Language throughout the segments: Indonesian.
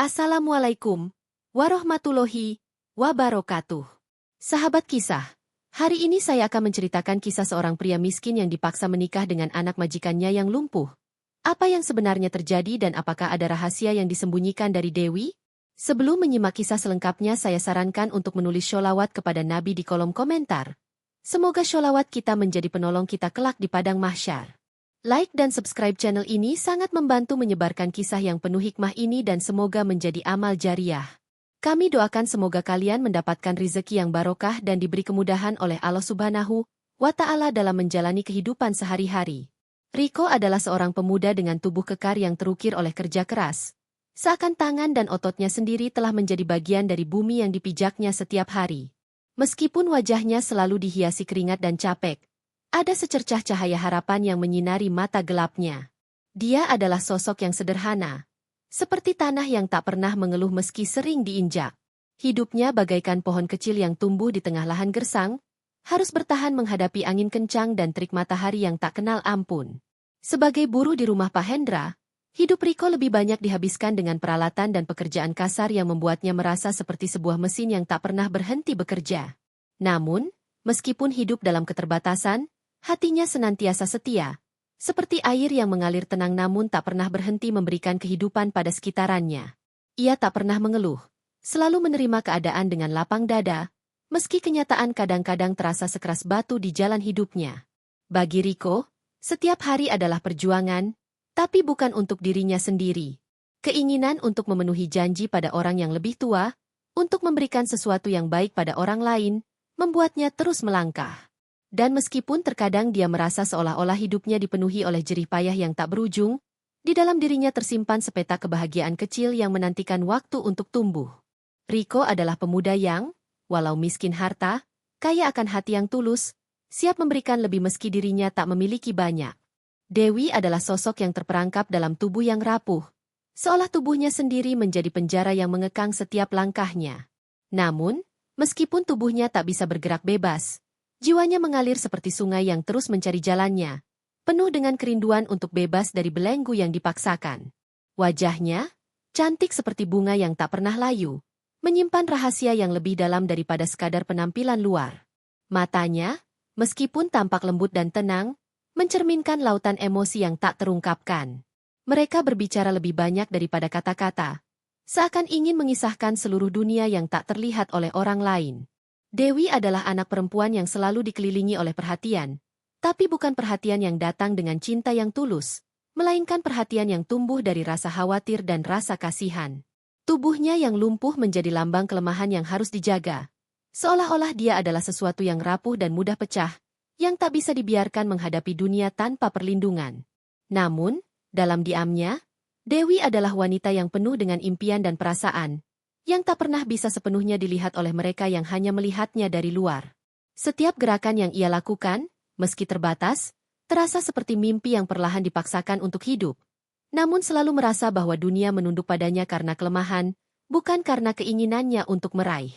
Assalamualaikum warahmatullahi wabarakatuh. Sahabat kisah, hari ini saya akan menceritakan kisah seorang pria miskin yang dipaksa menikah dengan anak majikannya yang lumpuh. Apa yang sebenarnya terjadi dan apakah ada rahasia yang disembunyikan dari Dewi? Sebelum menyimak kisah selengkapnya, saya sarankan untuk menulis sholawat kepada Nabi di kolom komentar. Semoga sholawat kita menjadi penolong kita kelak di padang mahsyar. Like dan subscribe channel ini sangat membantu menyebarkan kisah yang penuh hikmah ini dan semoga menjadi amal jariah. Kami doakan semoga kalian mendapatkan rezeki yang barokah dan diberi kemudahan oleh Allah Subhanahu wa Ta'ala dalam menjalani kehidupan sehari-hari. Riko adalah seorang pemuda dengan tubuh kekar yang terukir oleh kerja keras. Seakan tangan dan ototnya sendiri telah menjadi bagian dari bumi yang dipijaknya setiap hari. Meskipun wajahnya selalu dihiasi keringat dan capek, ada secercah cahaya harapan yang menyinari mata gelapnya. Dia adalah sosok yang sederhana, seperti tanah yang tak pernah mengeluh meski sering diinjak. Hidupnya bagaikan pohon kecil yang tumbuh di tengah lahan gersang, harus bertahan menghadapi angin kencang dan terik matahari yang tak kenal ampun. Sebagai buruh di rumah Pak Hendra, hidup Riko lebih banyak dihabiskan dengan peralatan dan pekerjaan kasar yang membuatnya merasa seperti sebuah mesin yang tak pernah berhenti bekerja. Namun, meskipun hidup dalam keterbatasan, hatinya senantiasa setia, seperti air yang mengalir tenang namun tak pernah berhenti memberikan kehidupan pada sekitarannya. Ia tak pernah mengeluh, selalu menerima keadaan dengan lapang dada, meski kenyataan kadang-kadang terasa sekeras batu di jalan hidupnya. Bagi Riko, setiap hari adalah perjuangan, tapi bukan untuk dirinya sendiri. Keinginan untuk memenuhi janji pada orang yang lebih tua, untuk memberikan sesuatu yang baik pada orang lain, membuatnya terus melangkah. Dan meskipun terkadang dia merasa seolah-olah hidupnya dipenuhi oleh jerih payah yang tak berujung, di dalam dirinya tersimpan sepetak kebahagiaan kecil yang menantikan waktu untuk tumbuh. Riko adalah pemuda yang, walau miskin harta, kaya akan hati yang tulus, siap memberikan lebih meski dirinya tak memiliki banyak. Dewi adalah sosok yang terperangkap dalam tubuh yang rapuh, seolah tubuhnya sendiri menjadi penjara yang mengekang setiap langkahnya. Namun, meskipun tubuhnya tak bisa bergerak bebas, jiwanya mengalir seperti sungai yang terus mencari jalannya, penuh dengan kerinduan untuk bebas dari belenggu yang dipaksakan. Wajahnya, cantik seperti bunga yang tak pernah layu, menyimpan rahasia yang lebih dalam daripada sekadar penampilan luar. Matanya, meskipun tampak lembut dan tenang, mencerminkan lautan emosi yang tak terungkapkan. Mereka berbicara lebih banyak daripada kata-kata, seakan ingin mengisahkan seluruh dunia yang tak terlihat oleh orang lain. Dewi adalah anak perempuan yang selalu dikelilingi oleh perhatian, tapi bukan perhatian yang datang dengan cinta yang tulus, melainkan perhatian yang tumbuh dari rasa khawatir dan rasa kasihan. Tubuhnya yang lumpuh menjadi lambang kelemahan yang harus dijaga, seolah-olah dia adalah sesuatu yang rapuh dan mudah pecah, yang tak bisa dibiarkan menghadapi dunia tanpa perlindungan. Namun, dalam diamnya, Dewi adalah wanita yang penuh dengan impian dan perasaan, yang tak pernah bisa sepenuhnya dilihat oleh mereka yang hanya melihatnya dari luar. Setiap gerakan yang ia lakukan, meski terbatas, terasa seperti mimpi yang perlahan dipaksakan untuk hidup. Namun selalu merasa bahwa dunia menunduk padanya karena kelemahan, bukan karena keinginannya untuk meraih.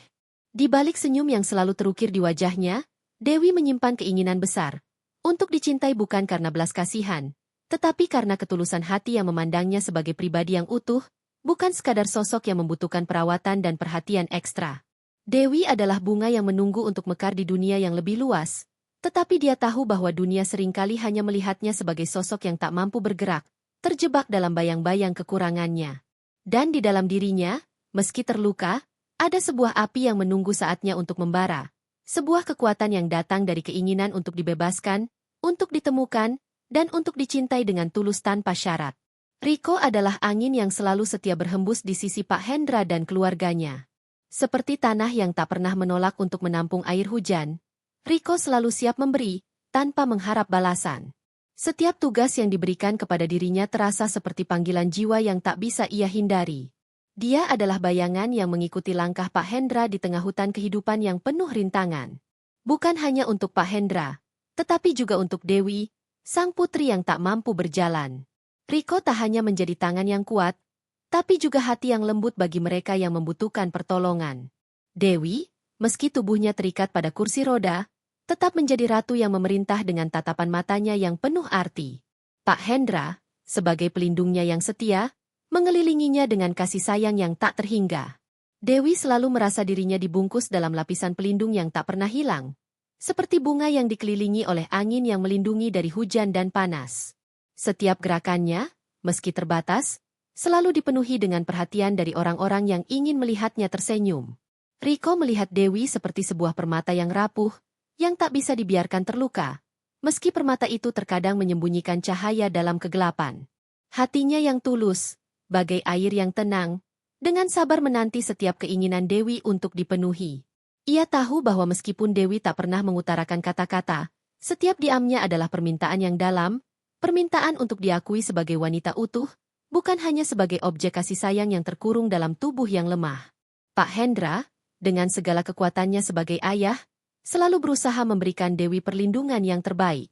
Di balik senyum yang selalu terukir di wajahnya, Dewi menyimpan keinginan besar, untuk dicintai bukan karena belas kasihan, tetapi karena ketulusan hati yang memandangnya sebagai pribadi yang utuh, bukan sekadar sosok yang membutuhkan perawatan dan perhatian ekstra. Dewi adalah bunga yang menunggu untuk mekar di dunia yang lebih luas, tetapi dia tahu bahwa dunia seringkali hanya melihatnya sebagai sosok yang tak mampu bergerak, terjebak dalam bayang-bayang kekurangannya. Dan di dalam dirinya, meski terluka, ada sebuah api yang menunggu saatnya untuk membara, sebuah kekuatan yang datang dari keinginan untuk dibebaskan, untuk ditemukan, dan untuk dicintai dengan tulus tanpa syarat. Riko adalah angin yang selalu setia berhembus di sisi Pak Hendra dan keluarganya. Seperti tanah yang tak pernah menolak untuk menampung air hujan, Riko selalu siap memberi, tanpa mengharap balasan. Setiap tugas yang diberikan kepada dirinya terasa seperti panggilan jiwa yang tak bisa ia hindari. Dia adalah bayangan yang mengikuti langkah Pak Hendra di tengah hutan kehidupan yang penuh rintangan. Bukan hanya untuk Pak Hendra, tetapi juga untuk Dewi, sang putri yang tak mampu berjalan. Riko tak hanya menjadi tangan yang kuat, tapi juga hati yang lembut bagi mereka yang membutuhkan pertolongan. Dewi, meski tubuhnya terikat pada kursi roda, tetap menjadi ratu yang memerintah dengan tatapan matanya yang penuh arti. Pak Hendra, sebagai pelindungnya yang setia, mengelilinginya dengan kasih sayang yang tak terhingga. Dewi selalu merasa dirinya dibungkus dalam lapisan pelindung yang tak pernah hilang, seperti bunga yang dikelilingi oleh angin yang melindungi dari hujan dan panas. Setiap gerakannya, meski terbatas, selalu dipenuhi dengan perhatian dari orang-orang yang ingin melihatnya tersenyum. Riko melihat Dewi seperti sebuah permata yang rapuh, yang tak bisa dibiarkan terluka, meski permata itu terkadang menyembunyikan cahaya dalam kegelapan. Hatinya yang tulus, bagai air yang tenang, dengan sabar menanti setiap keinginan Dewi untuk dipenuhi. Ia tahu bahwa meskipun Dewi tak pernah mengutarakan kata-kata, setiap diamnya adalah permintaan yang dalam, permintaan untuk diakui sebagai wanita utuh, bukan hanya sebagai objek kasih sayang yang terkurung dalam tubuh yang lemah. Pak Hendra, dengan segala kekuatannya sebagai ayah, selalu berusaha memberikan Dewi perlindungan yang terbaik.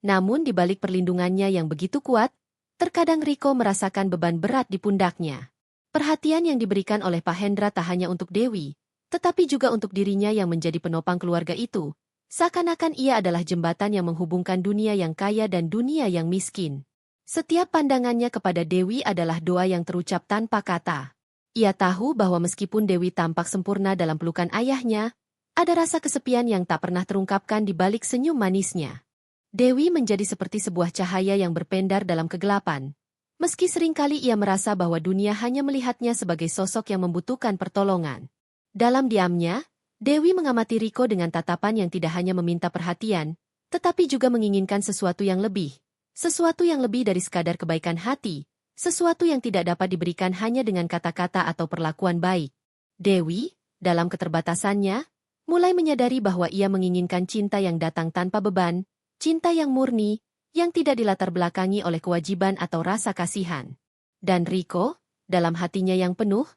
Namun di balik perlindungannya yang begitu kuat, terkadang Riko merasakan beban berat di pundaknya. Perhatian yang diberikan oleh Pak Hendra tak hanya untuk Dewi, tetapi juga untuk dirinya yang menjadi penopang keluarga itu. Seakan-akan ia adalah jembatan yang menghubungkan dunia yang kaya dan dunia yang miskin. Setiap pandangannya kepada Dewi adalah doa yang terucap tanpa kata. Ia tahu bahwa meskipun Dewi tampak sempurna dalam pelukan ayahnya, ada rasa kesepian yang tak pernah terungkapkan di balik senyum manisnya. Dewi menjadi seperti sebuah cahaya yang berpendar dalam kegelapan. Meski seringkali ia merasa bahwa dunia hanya melihatnya sebagai sosok yang membutuhkan pertolongan. Dalam diamnya, Dewi mengamati Riko dengan tatapan yang tidak hanya meminta perhatian, tetapi juga menginginkan sesuatu yang lebih. Sesuatu yang lebih dari sekadar kebaikan hati, sesuatu yang tidak dapat diberikan hanya dengan kata-kata atau perlakuan baik. Dewi, dalam keterbatasannya, mulai menyadari bahwa ia menginginkan cinta yang datang tanpa beban, cinta yang murni, yang tidak dilatar belakangi oleh kewajiban atau rasa kasihan. Dan Riko, dalam hatinya yang penuh,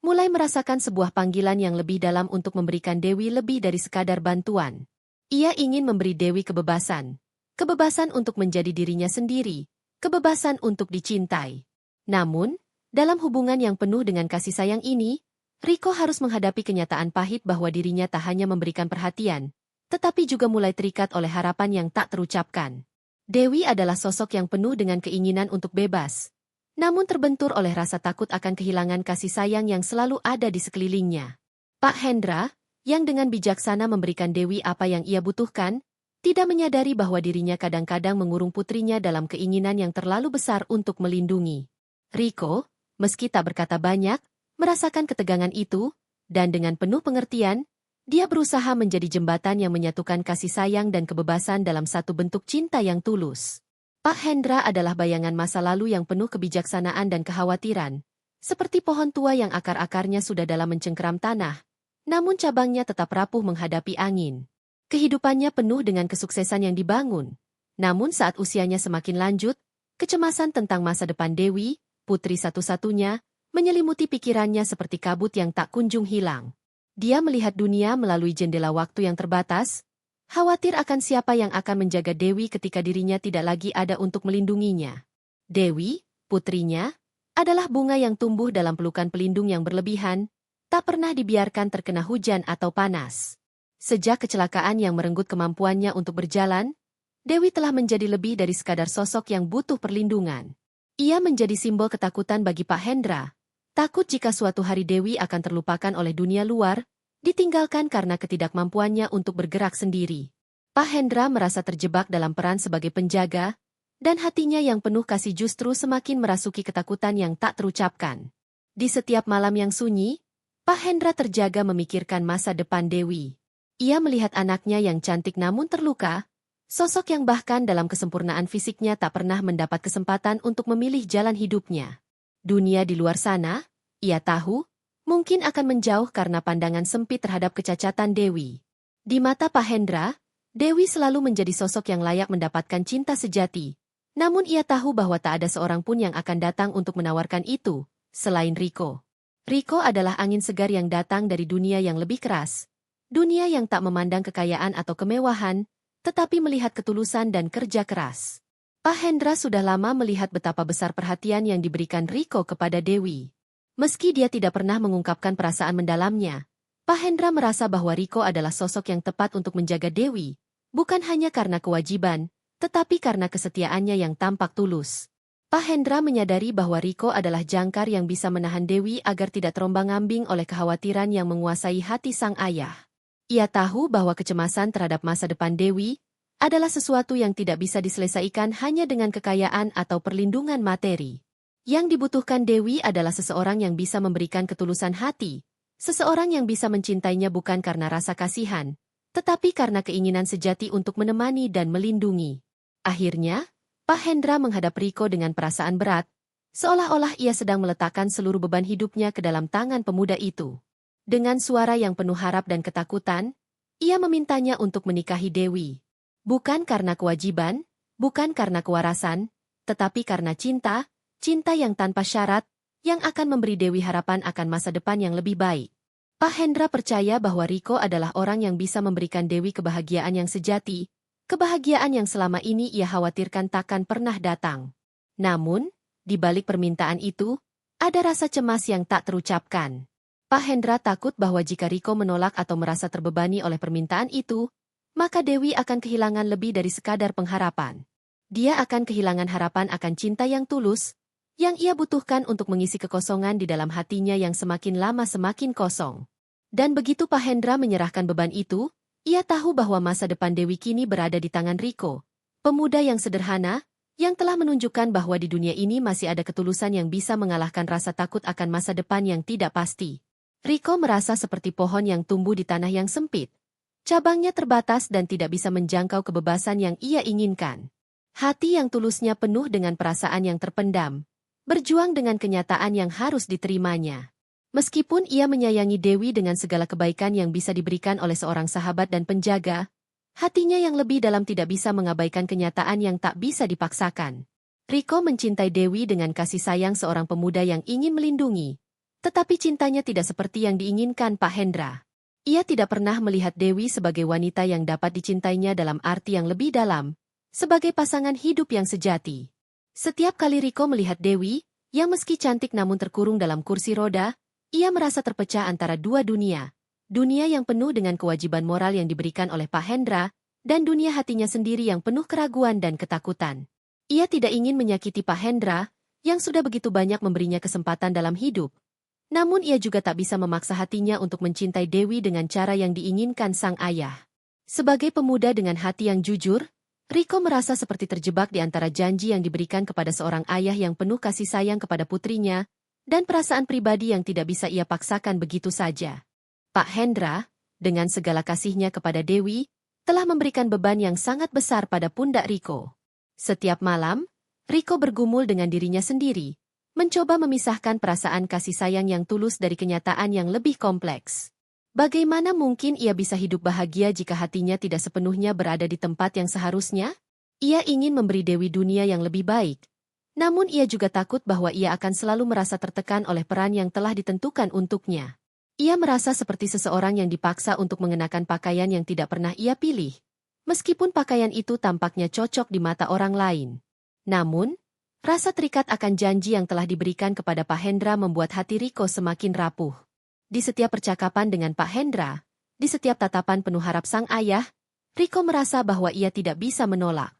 mulai merasakan sebuah panggilan yang lebih dalam untuk memberikan Dewi lebih dari sekadar bantuan. Ia ingin memberi Dewi kebebasan. Kebebasan untuk menjadi dirinya sendiri, kebebasan untuk dicintai. Namun, dalam hubungan yang penuh dengan kasih sayang ini, Riko harus menghadapi kenyataan pahit bahwa dirinya tak hanya memberikan perhatian, tetapi juga mulai terikat oleh harapan yang tak terucapkan. Dewi adalah sosok yang penuh dengan keinginan untuk bebas, namun terbentur oleh rasa takut akan kehilangan kasih sayang yang selalu ada di sekelilingnya. Pak Hendra, yang dengan bijaksana memberikan Dewi apa yang ia butuhkan, tidak menyadari bahwa dirinya kadang-kadang mengurung putrinya dalam keinginan yang terlalu besar untuk melindungi. Riko, meski tak berkata banyak, merasakan ketegangan itu, dan dengan penuh pengertian, dia berusaha menjadi jembatan yang menyatukan kasih sayang dan kebebasan dalam satu bentuk cinta yang tulus. Pak Hendra adalah bayangan masa lalu yang penuh kebijaksanaan dan kekhawatiran, seperti pohon tua yang akar-akarnya sudah dalam mencengkeram tanah, namun cabangnya tetap rapuh menghadapi angin. Kehidupannya penuh dengan kesuksesan yang dibangun, namun saat usianya semakin lanjut, kecemasan tentang masa depan Dewi, putri satu-satunya, menyelimuti pikirannya seperti kabut yang tak kunjung hilang. Dia melihat dunia melalui jendela waktu yang terbatas, khawatir akan siapa yang akan menjaga Dewi ketika dirinya tidak lagi ada untuk melindunginya. Dewi, putrinya, adalah bunga yang tumbuh dalam pelukan pelindung yang berlebihan, tak pernah dibiarkan terkena hujan atau panas. Sejak kecelakaan yang merenggut kemampuannya untuk berjalan, Dewi telah menjadi lebih dari sekadar sosok yang butuh perlindungan. Ia menjadi simbol ketakutan bagi Pak Hendra. Takut jika suatu hari Dewi akan terlupakan oleh dunia luar, ditinggalkan karena ketidakmampuannya untuk bergerak sendiri. Pak Hendra merasa terjebak dalam peran sebagai penjaga, dan hatinya yang penuh kasih justru semakin merasuki ketakutan yang tak terucapkan. Di setiap malam yang sunyi, Pak Hendra terjaga memikirkan masa depan Dewi. Ia melihat anaknya yang cantik namun terluka, sosok yang bahkan dalam kesempurnaan fisiknya tak pernah mendapat kesempatan untuk memilih jalan hidupnya. Dunia di luar sana, ia tahu, mungkin akan menjauh karena pandangan sempit terhadap kecacatan Dewi. Di mata Pak Hendra, Dewi selalu menjadi sosok yang layak mendapatkan cinta sejati. Namun ia tahu bahwa tak ada seorang pun yang akan datang untuk menawarkan itu, selain Riko. Riko adalah angin segar yang datang dari dunia yang lebih keras. Dunia yang tak memandang kekayaan atau kemewahan, tetapi melihat ketulusan dan kerja keras. Pak Hendra sudah lama melihat betapa besar perhatian yang diberikan Riko kepada Dewi. Meski dia tidak pernah mengungkapkan perasaan mendalamnya, Pak Hendra merasa bahwa Riko adalah sosok yang tepat untuk menjaga Dewi, bukan hanya karena kewajiban, tetapi karena kesetiaannya yang tampak tulus. Pak Hendra menyadari bahwa Riko adalah jangkar yang bisa menahan Dewi agar tidak terombang-ambing oleh kekhawatiran yang menguasai hati sang ayah. Ia tahu bahwa kecemasan terhadap masa depan Dewi adalah sesuatu yang tidak bisa diselesaikan hanya dengan kekayaan atau perlindungan materi. Yang dibutuhkan Dewi adalah seseorang yang bisa memberikan ketulusan hati, seseorang yang bisa mencintainya bukan karena rasa kasihan, tetapi karena keinginan sejati untuk menemani dan melindungi. Akhirnya, Pak Hendra menghadap Riko dengan perasaan berat, seolah-olah ia sedang meletakkan seluruh beban hidupnya ke dalam tangan pemuda itu. Dengan suara yang penuh harap dan ketakutan, ia memintanya untuk menikahi Dewi. Bukan karena kewajiban, bukan karena kewarasan, tetapi karena cinta, cinta yang tanpa syarat, yang akan memberi Dewi harapan akan masa depan yang lebih baik. Pak Hendra percaya bahwa Riko adalah orang yang bisa memberikan Dewi kebahagiaan yang sejati, kebahagiaan yang selama ini ia khawatirkan takkan pernah datang. Namun, di balik permintaan itu, ada rasa cemas yang tak terucapkan. Pak Hendra takut bahwa jika Riko menolak atau merasa terbebani oleh permintaan itu, maka Dewi akan kehilangan lebih dari sekadar pengharapan. Dia akan kehilangan harapan akan cinta yang tulus, yang ia butuhkan untuk mengisi kekosongan di dalam hatinya yang semakin lama semakin kosong. Dan begitu Pak Hendra menyerahkan beban itu, ia tahu bahwa masa depan Dewi kini berada di tangan Riko, pemuda yang sederhana, yang telah menunjukkan bahwa di dunia ini masih ada ketulusan yang bisa mengalahkan rasa takut akan masa depan yang tidak pasti. Riko merasa seperti pohon yang tumbuh di tanah yang sempit. Cabangnya terbatas dan tidak bisa menjangkau kebebasan yang ia inginkan. Hati yang tulusnya penuh dengan perasaan yang terpendam, berjuang dengan kenyataan yang harus diterimanya. Meskipun ia menyayangi Dewi dengan segala kebaikan yang bisa diberikan oleh seorang sahabat dan penjaga, hatinya yang lebih dalam tidak bisa mengabaikan kenyataan yang tak bisa dipaksakan. Riko mencintai Dewi dengan kasih sayang seorang pemuda yang ingin melindungi, tetapi cintanya tidak seperti yang diinginkan Pak Hendra. Ia tidak pernah melihat Dewi sebagai wanita yang dapat dicintainya dalam arti yang lebih dalam, sebagai pasangan hidup yang sejati. Setiap kali Riko melihat Dewi, yang meski cantik namun terkurung dalam kursi roda, ia merasa terpecah antara dua dunia. Dunia yang penuh dengan kewajiban moral yang diberikan oleh Pak Hendra, dan dunia hatinya sendiri yang penuh keraguan dan ketakutan. Ia tidak ingin menyakiti Pak Hendra, yang sudah begitu banyak memberinya kesempatan dalam hidup. Namun ia juga tak bisa memaksa hatinya untuk mencintai Dewi dengan cara yang diinginkan sang ayah. Sebagai pemuda dengan hati yang jujur, Riko merasa seperti terjebak di antara janji yang diberikan kepada seorang ayah yang penuh kasih sayang kepada putrinya, dan perasaan pribadi yang tidak bisa ia paksakan begitu saja. Pak Hendra, dengan segala kasihnya kepada Dewi, telah memberikan beban yang sangat besar pada pundak Riko. Setiap malam, Riko bergumul dengan dirinya sendiri, mencoba memisahkan perasaan kasih sayang yang tulus dari kenyataan yang lebih kompleks. Bagaimana mungkin ia bisa hidup bahagia jika hatinya tidak sepenuhnya berada di tempat yang seharusnya? Ia ingin memberi Dewi dunia yang lebih baik. Namun ia juga takut bahwa ia akan selalu merasa tertekan oleh peran yang telah ditentukan untuknya. Ia merasa seperti seseorang yang dipaksa untuk mengenakan pakaian yang tidak pernah ia pilih, meskipun pakaian itu tampaknya cocok di mata orang lain. Namun, rasa terikat akan janji yang telah diberikan kepada Pak Hendra membuat hati Riko semakin rapuh. Di setiap percakapan dengan Pak Hendra, di setiap tatapan penuh harap sang ayah, Riko merasa bahwa ia tidak bisa menolak.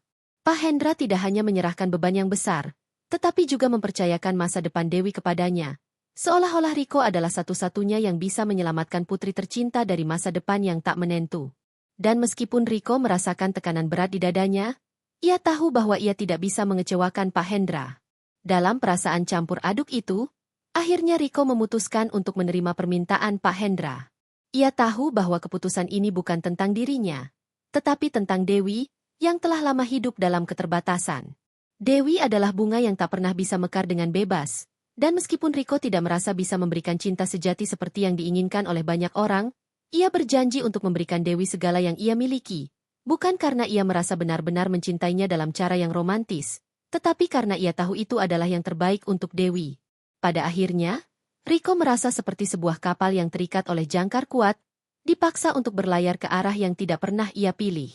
Pak Hendra tidak hanya menyerahkan beban yang besar, tetapi juga mempercayakan masa depan Dewi kepadanya, seolah-olah Riko adalah satu-satunya yang bisa menyelamatkan putri tercinta dari masa depan yang tak menentu. Dan meskipun Riko merasakan tekanan berat di dadanya, ia tahu bahwa ia tidak bisa mengecewakan Pak Hendra. Dalam perasaan campur aduk itu, akhirnya Riko memutuskan untuk menerima permintaan Pak Hendra. Ia tahu bahwa keputusan ini bukan tentang dirinya, tetapi tentang Dewi, yang telah lama hidup dalam keterbatasan. Dewi adalah bunga yang tak pernah bisa mekar dengan bebas, dan meskipun Riko tidak merasa bisa memberikan cinta sejati seperti yang diinginkan oleh banyak orang, ia berjanji untuk memberikan Dewi segala yang ia miliki, bukan karena ia merasa benar-benar mencintainya dalam cara yang romantis, tetapi karena ia tahu itu adalah yang terbaik untuk Dewi. Pada akhirnya, Riko merasa seperti sebuah kapal yang terikat oleh jangkar kuat, dipaksa untuk berlayar ke arah yang tidak pernah ia pilih.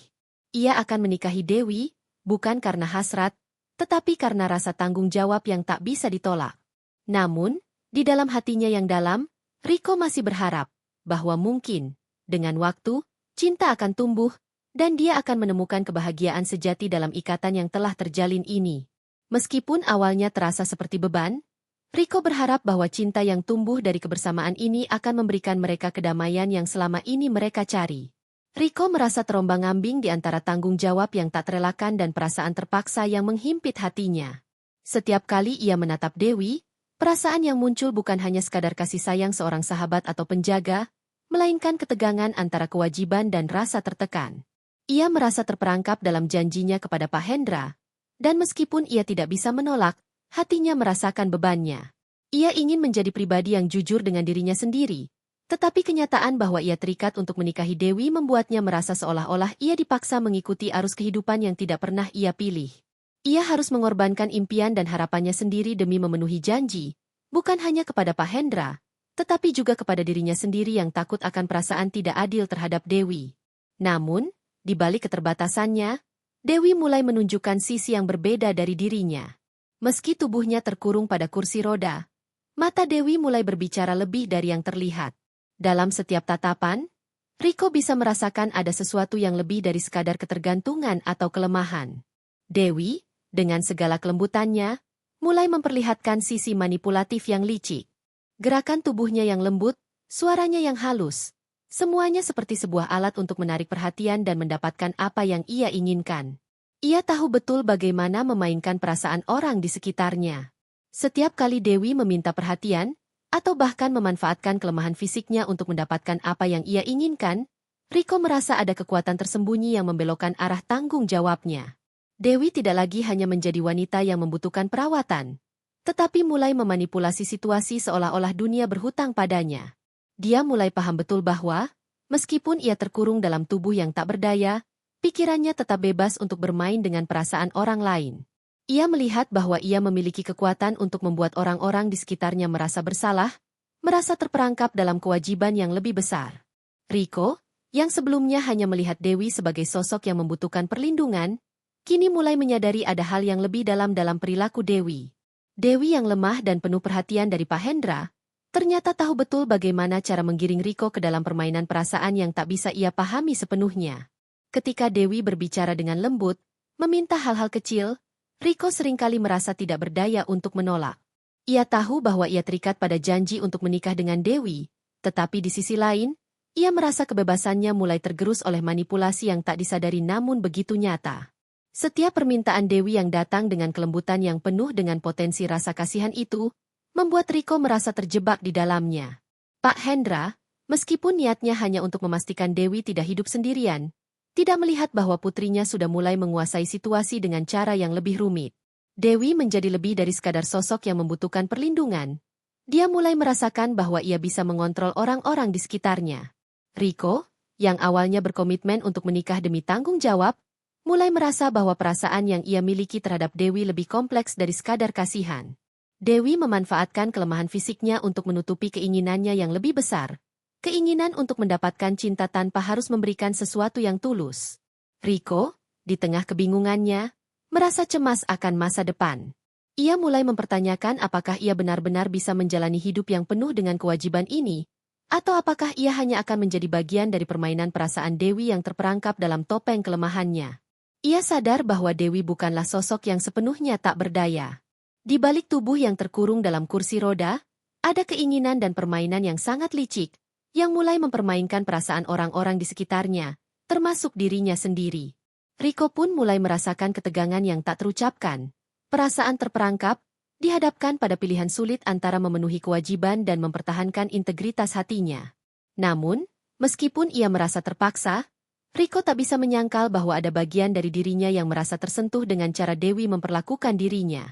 Ia akan menikahi Dewi, bukan karena hasrat, tetapi karena rasa tanggung jawab yang tak bisa ditolak. Namun, di dalam hatinya yang dalam, Riko masih berharap bahwa mungkin, dengan waktu, cinta akan tumbuh, dan dia akan menemukan kebahagiaan sejati dalam ikatan yang telah terjalin ini. Meskipun awalnya terasa seperti beban, Riko berharap bahwa cinta yang tumbuh dari kebersamaan ini akan memberikan mereka kedamaian yang selama ini mereka cari. Riko merasa terombang-ambing di antara tanggung jawab yang tak terelakkan dan perasaan terpaksa yang menghimpit hatinya. Setiap kali ia menatap Dewi, perasaan yang muncul bukan hanya sekadar kasih sayang seorang sahabat atau penjaga, melainkan ketegangan antara kewajiban dan rasa tertekan. Ia merasa terperangkap dalam janjinya kepada Pak Hendra, dan meskipun ia tidak bisa menolak, hatinya merasakan bebannya. Ia ingin menjadi pribadi yang jujur dengan dirinya sendiri, tetapi kenyataan bahwa ia terikat untuk menikahi Dewi membuatnya merasa seolah-olah ia dipaksa mengikuti arus kehidupan yang tidak pernah ia pilih. Ia harus mengorbankan impian dan harapannya sendiri demi memenuhi janji, bukan hanya kepada Pak Hendra, tetapi juga kepada dirinya sendiri yang takut akan perasaan tidak adil terhadap Dewi. Namun, di balik keterbatasannya, Dewi mulai menunjukkan sisi yang berbeda dari dirinya. Meski tubuhnya terkurung pada kursi roda, mata Dewi mulai berbicara lebih dari yang terlihat. Dalam setiap tatapan, Riko bisa merasakan ada sesuatu yang lebih dari sekadar ketergantungan atau kelemahan. Dewi, dengan segala kelembutannya, mulai memperlihatkan sisi manipulatif yang licik. Gerakan tubuhnya yang lembut, suaranya yang halus, semuanya seperti sebuah alat untuk menarik perhatian dan mendapatkan apa yang ia inginkan. Ia tahu betul bagaimana memainkan perasaan orang di sekitarnya. Setiap kali Dewi meminta perhatian, atau bahkan memanfaatkan kelemahan fisiknya untuk mendapatkan apa yang ia inginkan, Riko merasa ada kekuatan tersembunyi yang membelokkan arah tanggung jawabnya. Dewi tidak lagi hanya menjadi wanita yang membutuhkan perawatan, tetapi mulai memanipulasi situasi seolah-olah dunia berhutang padanya. Dia mulai paham betul bahwa, meskipun ia terkurung dalam tubuh yang tak berdaya, pikirannya tetap bebas untuk bermain dengan perasaan orang lain. Ia melihat bahwa ia memiliki kekuatan untuk membuat orang-orang di sekitarnya merasa bersalah, merasa terperangkap dalam kewajiban yang lebih besar. Riko, yang sebelumnya hanya melihat Dewi sebagai sosok yang membutuhkan perlindungan, kini mulai menyadari ada hal yang lebih dalam perilaku Dewi. Dewi yang lemah dan penuh perhatian dari Pak Hendra, ternyata tahu betul bagaimana cara menggiring Riko ke dalam permainan perasaan yang tak bisa ia pahami sepenuhnya. Ketika Dewi berbicara dengan lembut, meminta hal-hal kecil, Riko seringkali merasa tidak berdaya untuk menolak. Ia tahu bahwa ia terikat pada janji untuk menikah dengan Dewi, tetapi di sisi lain, ia merasa kebebasannya mulai tergerus oleh manipulasi yang tak disadari namun begitu nyata. Setiap permintaan Dewi yang datang dengan kelembutan yang penuh dengan potensi rasa kasihan itu, membuat Riko merasa terjebak di dalamnya. Pak Hendra, meskipun niatnya hanya untuk memastikan Dewi tidak hidup sendirian, tidak melihat bahwa putrinya sudah mulai menguasai situasi dengan cara yang lebih rumit. Dewi menjadi lebih dari sekadar sosok yang membutuhkan perlindungan. Dia mulai merasakan bahwa ia bisa mengontrol orang-orang di sekitarnya. Riko, yang awalnya berkomitmen untuk menikah demi tanggung jawab, mulai merasa bahwa perasaan yang ia miliki terhadap Dewi lebih kompleks dari sekadar kasihan. Dewi memanfaatkan kelemahan fisiknya untuk menutupi keinginannya yang lebih besar. Keinginan untuk mendapatkan cinta tanpa harus memberikan sesuatu yang tulus. Riko, di tengah kebingungannya, merasa cemas akan masa depan. Ia mulai mempertanyakan apakah ia benar-benar bisa menjalani hidup yang penuh dengan kewajiban ini, atau apakah ia hanya akan menjadi bagian dari permainan perasaan Dewi yang terperangkap dalam topeng kelemahannya. Ia sadar bahwa Dewi bukanlah sosok yang sepenuhnya tak berdaya. Di balik tubuh yang terkurung dalam kursi roda, ada keinginan dan permainan yang sangat licik, yang mulai mempermainkan perasaan orang-orang di sekitarnya, termasuk dirinya sendiri. Riko pun mulai merasakan ketegangan yang tak terucapkan. Perasaan terperangkap, dihadapkan pada pilihan sulit antara memenuhi kewajiban dan mempertahankan integritas hatinya. Namun, meskipun ia merasa terpaksa, Riko tak bisa menyangkal bahwa ada bagian dari dirinya yang merasa tersentuh dengan cara Dewi memperlakukan dirinya.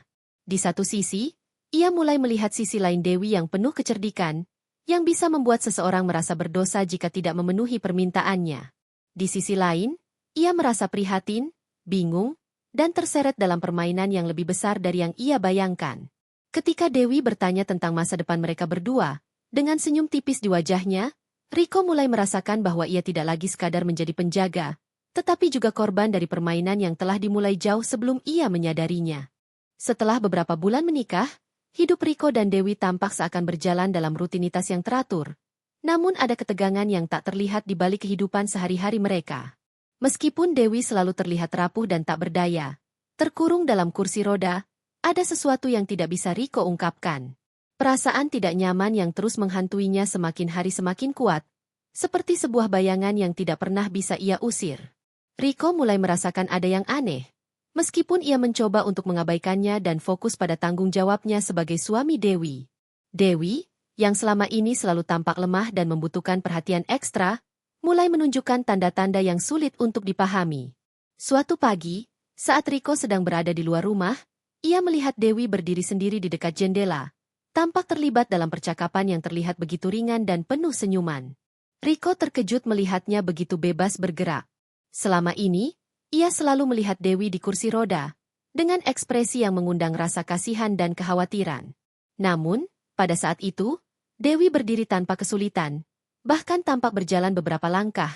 Di satu sisi, ia mulai melihat sisi lain Dewi yang penuh kecerdikan, yang bisa membuat seseorang merasa berdosa jika tidak memenuhi permintaannya. Di sisi lain, ia merasa prihatin, bingung, dan terseret dalam permainan yang lebih besar dari yang ia bayangkan. Ketika Dewi bertanya tentang masa depan mereka berdua, dengan senyum tipis di wajahnya, Riko mulai merasakan bahwa ia tidak lagi sekadar menjadi penjaga, tetapi juga korban dari permainan yang telah dimulai jauh sebelum ia menyadarinya. Setelah beberapa bulan menikah, hidup Riko dan Dewi tampak seakan berjalan dalam rutinitas yang teratur. Namun ada ketegangan yang tak terlihat di balik kehidupan sehari-hari mereka. Meskipun Dewi selalu terlihat rapuh dan tak berdaya, terkurung dalam kursi roda, ada sesuatu yang tidak bisa Riko ungkapkan. Perasaan tidak nyaman yang terus menghantuinya semakin hari semakin kuat, seperti sebuah bayangan yang tidak pernah bisa ia usir. Riko mulai merasakan ada yang aneh. Meskipun ia mencoba untuk mengabaikannya dan fokus pada tanggung jawabnya sebagai suami Dewi. Dewi, yang selama ini selalu tampak lemah dan membutuhkan perhatian ekstra, mulai menunjukkan tanda-tanda yang sulit untuk dipahami. Suatu pagi, saat Riko sedang berada di luar rumah, ia melihat Dewi berdiri sendiri di dekat jendela, tampak terlibat dalam percakapan yang terlihat begitu ringan dan penuh senyuman. Riko terkejut melihatnya begitu bebas bergerak. Selama ini, ia selalu melihat Dewi di kursi roda, dengan ekspresi yang mengundang rasa kasihan dan kekhawatiran. Namun, pada saat itu, Dewi berdiri tanpa kesulitan, bahkan tampak berjalan beberapa langkah,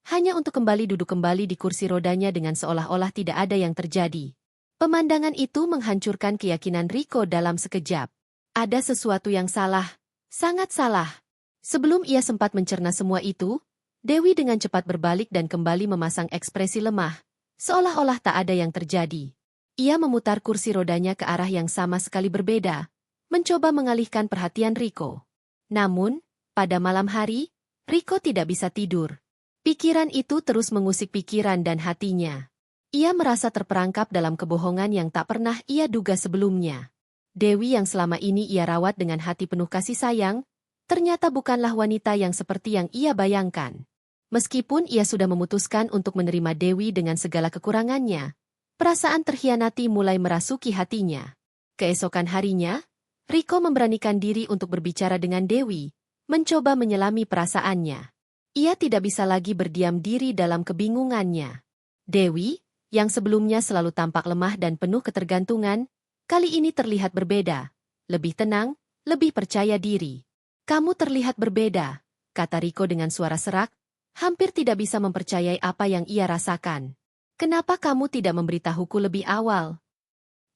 hanya untuk kembali duduk kembali di kursi rodanya dengan seolah-olah tidak ada yang terjadi. Pemandangan itu menghancurkan keyakinan Riko dalam sekejap. Ada sesuatu yang salah, sangat salah. Sebelum ia sempat mencerna semua itu, Dewi dengan cepat berbalik dan kembali memasang ekspresi lemah, seolah-olah tak ada yang terjadi. Ia memutar kursi rodanya ke arah yang sama sekali berbeda, mencoba mengalihkan perhatian Riko. Namun, pada malam hari, Riko tidak bisa tidur. Pikiran itu terus mengusik pikiran dan hatinya. Ia merasa terperangkap dalam kebohongan yang tak pernah ia duga sebelumnya. Dewi yang selama ini ia rawat dengan hati penuh kasih sayang, ternyata bukanlah wanita yang seperti yang ia bayangkan. Meskipun ia sudah memutuskan untuk menerima Dewi dengan segala kekurangannya, perasaan terhianati mulai merasuki hatinya. Keesokan harinya, Riko memberanikan diri untuk berbicara dengan Dewi, mencoba menyelami perasaannya. Ia tidak bisa lagi berdiam diri dalam kebingungannya. Dewi, yang sebelumnya selalu tampak lemah dan penuh ketergantungan, kali ini terlihat berbeda, lebih tenang, lebih percaya diri. "Kamu terlihat berbeda," kata Riko dengan suara serak, hampir tidak bisa mempercayai apa yang ia rasakan. "Kenapa kamu tidak memberitahuku lebih awal?"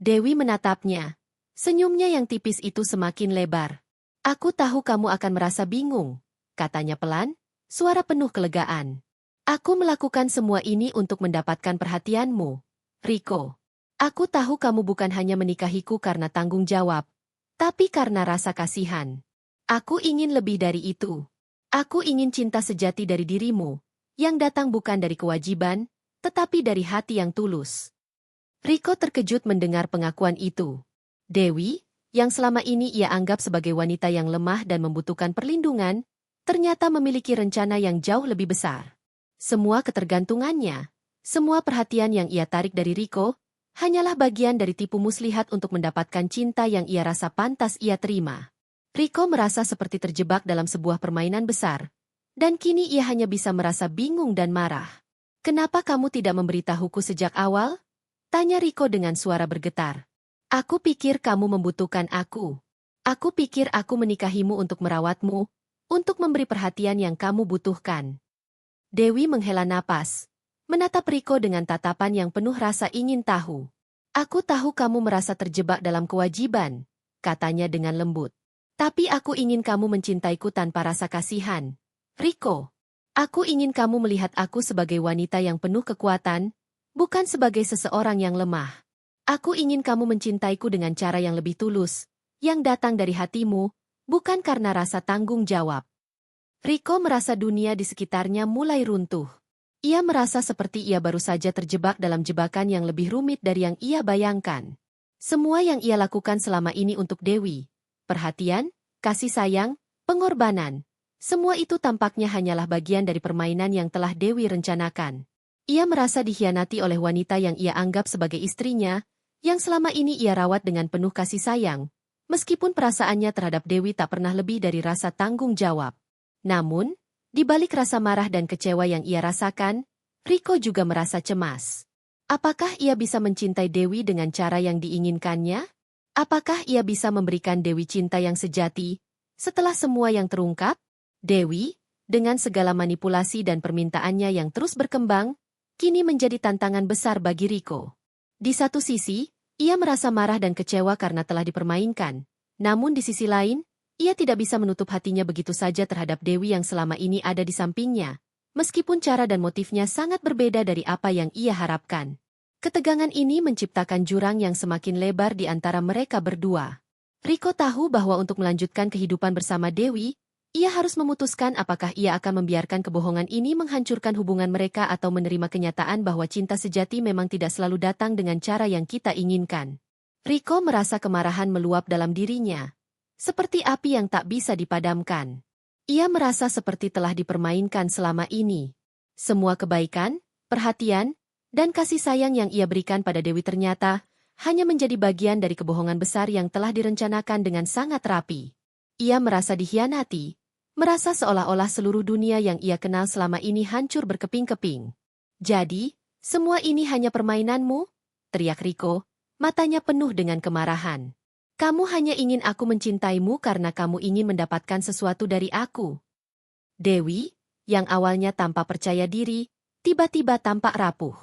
Dewi menatapnya. Senyumnya yang tipis itu semakin lebar. "Aku tahu kamu akan merasa bingung," katanya pelan, suara penuh kelegaan. "Aku melakukan semua ini untuk mendapatkan perhatianmu, Riko. Aku tahu kamu bukan hanya menikahiku karena tanggung jawab, tapi karena rasa kasihan. Aku ingin lebih dari itu. Aku ingin cinta sejati dari dirimu, yang datang bukan dari kewajiban, tetapi dari hati yang tulus." Riko terkejut mendengar pengakuan itu. Dewi, yang selama ini ia anggap sebagai wanita yang lemah dan membutuhkan perlindungan, ternyata memiliki rencana yang jauh lebih besar. Semua ketergantungannya, semua perhatian yang ia tarik dari Riko, hanyalah bagian dari tipu muslihat untuk mendapatkan cinta yang ia rasa pantas ia terima. Riko merasa seperti terjebak dalam sebuah permainan besar, dan kini ia hanya bisa merasa bingung dan marah. "Kenapa kamu tidak memberitahuku sejak awal?" tanya Riko dengan suara bergetar. "Aku pikir kamu membutuhkan aku. Aku pikir aku menikahimu untuk merawatmu, untuk memberi perhatian yang kamu butuhkan." Dewi menghela napas, menatap Riko dengan tatapan yang penuh rasa ingin tahu. "Aku tahu kamu merasa terjebak dalam kewajiban," katanya dengan lembut. "Tapi aku ingin kamu mencintaiku tanpa rasa kasihan, Riko. Aku ingin kamu melihat aku sebagai wanita yang penuh kekuatan, bukan sebagai seseorang yang lemah. Aku ingin kamu mencintaiku dengan cara yang lebih tulus, yang datang dari hatimu, bukan karena rasa tanggung jawab." Riko merasa dunia di sekitarnya mulai runtuh. Ia merasa seperti ia baru saja terjebak dalam jebakan yang lebih rumit dari yang ia bayangkan. Semua yang ia lakukan selama ini untuk Dewi, perhatian, kasih sayang, pengorbanan, semua itu tampaknya hanyalah bagian dari permainan yang telah Dewi rencanakan. Ia merasa dikhianati oleh wanita yang ia anggap sebagai istrinya, yang selama ini ia rawat dengan penuh kasih sayang, meskipun perasaannya terhadap Dewi tak pernah lebih dari rasa tanggung jawab. Namun, di balik rasa marah dan kecewa yang ia rasakan, Riko juga merasa cemas. Apakah ia bisa mencintai Dewi dengan cara yang diinginkannya? Apakah ia bisa memberikan Dewi cinta yang sejati, setelah semua yang terungkap? Dewi, dengan segala manipulasi dan permintaannya yang terus berkembang, kini menjadi tantangan besar bagi Riko. Di satu sisi, ia merasa marah dan kecewa karena telah dipermainkan. Namun di sisi lain, ia tidak bisa menutup hatinya begitu saja terhadap Dewi yang selama ini ada di sampingnya, meskipun cara dan motifnya sangat berbeda dari apa yang ia harapkan. Ketegangan ini menciptakan jurang yang semakin lebar di antara mereka berdua. Riko tahu bahwa untuk melanjutkan kehidupan bersama Dewi, ia harus memutuskan apakah ia akan membiarkan kebohongan ini menghancurkan hubungan mereka atau menerima kenyataan bahwa cinta sejati memang tidak selalu datang dengan cara yang kita inginkan. Riko merasa kemarahan meluap dalam dirinya, seperti api yang tak bisa dipadamkan. Ia merasa seperti telah dipermainkan selama ini. Semua kebaikan, perhatian, dan kasih sayang yang ia berikan pada Dewi ternyata hanya menjadi bagian dari kebohongan besar yang telah direncanakan dengan sangat rapi. Ia merasa dikhianati, merasa seolah-olah seluruh dunia yang ia kenal selama ini hancur berkeping-keping. "Jadi, semua ini hanya permainanmu?" teriak Riko, matanya penuh dengan kemarahan. "Kamu hanya ingin aku mencintaimu karena kamu ingin mendapatkan sesuatu dari aku." Dewi, yang awalnya tanpa percaya diri, tiba-tiba tampak rapuh.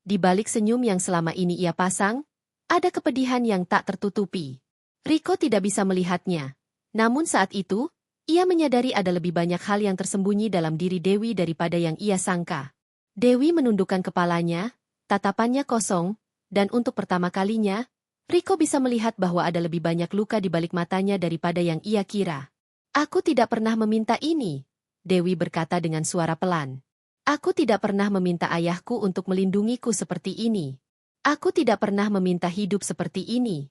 Di balik senyum yang selama ini ia pasang, ada kepedihan yang tak tertutupi. Riko tidak bisa melihatnya. Namun saat itu, ia menyadari ada lebih banyak hal yang tersembunyi dalam diri Dewi daripada yang ia sangka. Dewi menundukkan kepalanya, tatapannya kosong, dan untuk pertama kalinya, Riko bisa melihat bahwa ada lebih banyak luka di balik matanya daripada yang ia kira. "Aku tidak pernah meminta ini," Dewi berkata dengan suara pelan. "Aku tidak pernah meminta ayahku untuk melindungiku seperti ini. Aku tidak pernah meminta hidup seperti ini."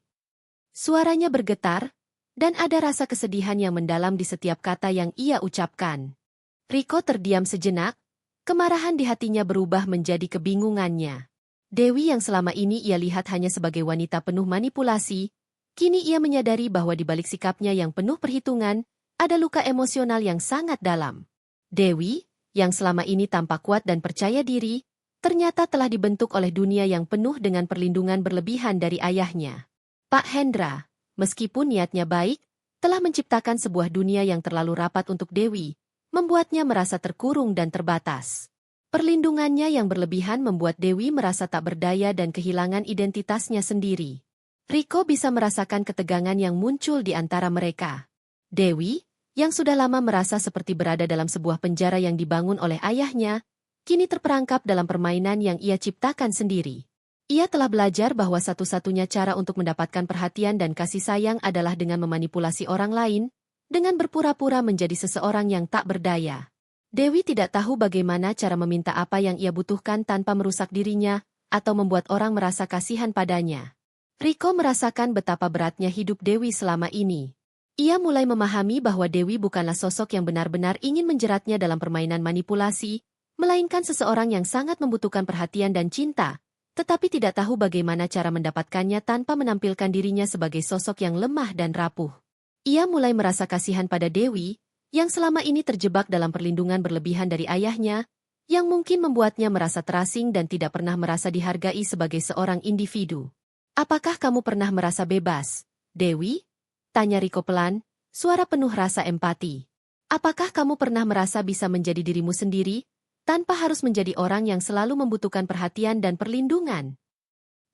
Suaranya bergetar, dan ada rasa kesedihan yang mendalam di setiap kata yang ia ucapkan. Riko terdiam sejenak, kemarahan di hatinya berubah menjadi kebingungannya. Dewi yang selama ini ia lihat hanya sebagai wanita penuh manipulasi, kini ia menyadari bahwa di balik sikapnya yang penuh perhitungan, ada luka emosional yang sangat dalam. Dewi, yang selama ini tampak kuat dan percaya diri, ternyata telah dibentuk oleh dunia yang penuh dengan perlindungan berlebihan dari ayahnya. Pak Hendra, meskipun niatnya baik, telah menciptakan sebuah dunia yang terlalu rapat untuk Dewi, membuatnya merasa terkurung dan terbatas. Perlindungannya yang berlebihan membuat Dewi merasa tak berdaya dan kehilangan identitasnya sendiri. Riko bisa merasakan ketegangan yang muncul di antara mereka. Dewi, yang sudah lama merasa seperti berada dalam sebuah penjara yang dibangun oleh ayahnya, kini terperangkap dalam permainan yang ia ciptakan sendiri. Ia telah belajar bahwa satu-satunya cara untuk mendapatkan perhatian dan kasih sayang adalah dengan memanipulasi orang lain, dengan berpura-pura menjadi seseorang yang tak berdaya. Dewi tidak tahu bagaimana cara meminta apa yang ia butuhkan tanpa merusak dirinya, atau membuat orang merasa kasihan padanya. Riko merasakan betapa beratnya hidup Dewi selama ini. Ia mulai memahami bahwa Dewi bukanlah sosok yang benar-benar ingin menjeratnya dalam permainan manipulasi, melainkan seseorang yang sangat membutuhkan perhatian dan cinta, tetapi tidak tahu bagaimana cara mendapatkannya tanpa menampilkan dirinya sebagai sosok yang lemah dan rapuh. Ia mulai merasa kasihan pada Dewi, yang selama ini terjebak dalam perlindungan berlebihan dari ayahnya, yang mungkin membuatnya merasa terasing dan tidak pernah merasa dihargai sebagai seorang individu. "Apakah kamu pernah merasa bebas, Dewi?" tanya Riko pelan, suara penuh rasa empati. "Apakah kamu pernah merasa bisa menjadi dirimu sendiri, tanpa harus menjadi orang yang selalu membutuhkan perhatian dan perlindungan?"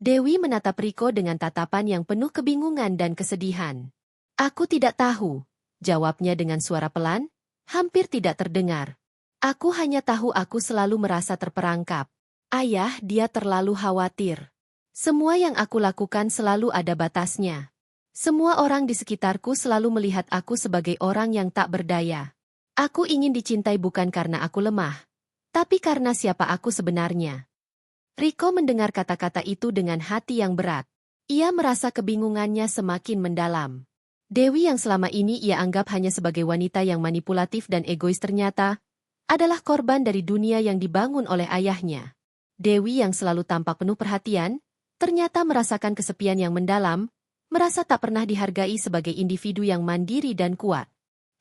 Dewi menatap Riko dengan tatapan yang penuh kebingungan dan kesedihan. "Aku tidak tahu," jawabnya dengan suara pelan, hampir tidak terdengar. "Aku hanya tahu aku selalu merasa terperangkap. Ayah, dia terlalu khawatir. Semua yang aku lakukan selalu ada batasnya. Semua orang di sekitarku selalu melihat aku sebagai orang yang tak berdaya. Aku ingin dicintai bukan karena aku lemah, tapi karena siapa aku sebenarnya." Riko mendengar kata-kata itu dengan hati yang berat. Ia merasa kebingungannya semakin mendalam. Dewi yang selama ini ia anggap hanya sebagai wanita yang manipulatif dan egois ternyata adalah korban dari dunia yang dibangun oleh ayahnya. Dewi yang selalu tampak penuh perhatian, ternyata merasakan kesepian yang mendalam, merasa tak pernah dihargai sebagai individu yang mandiri dan kuat.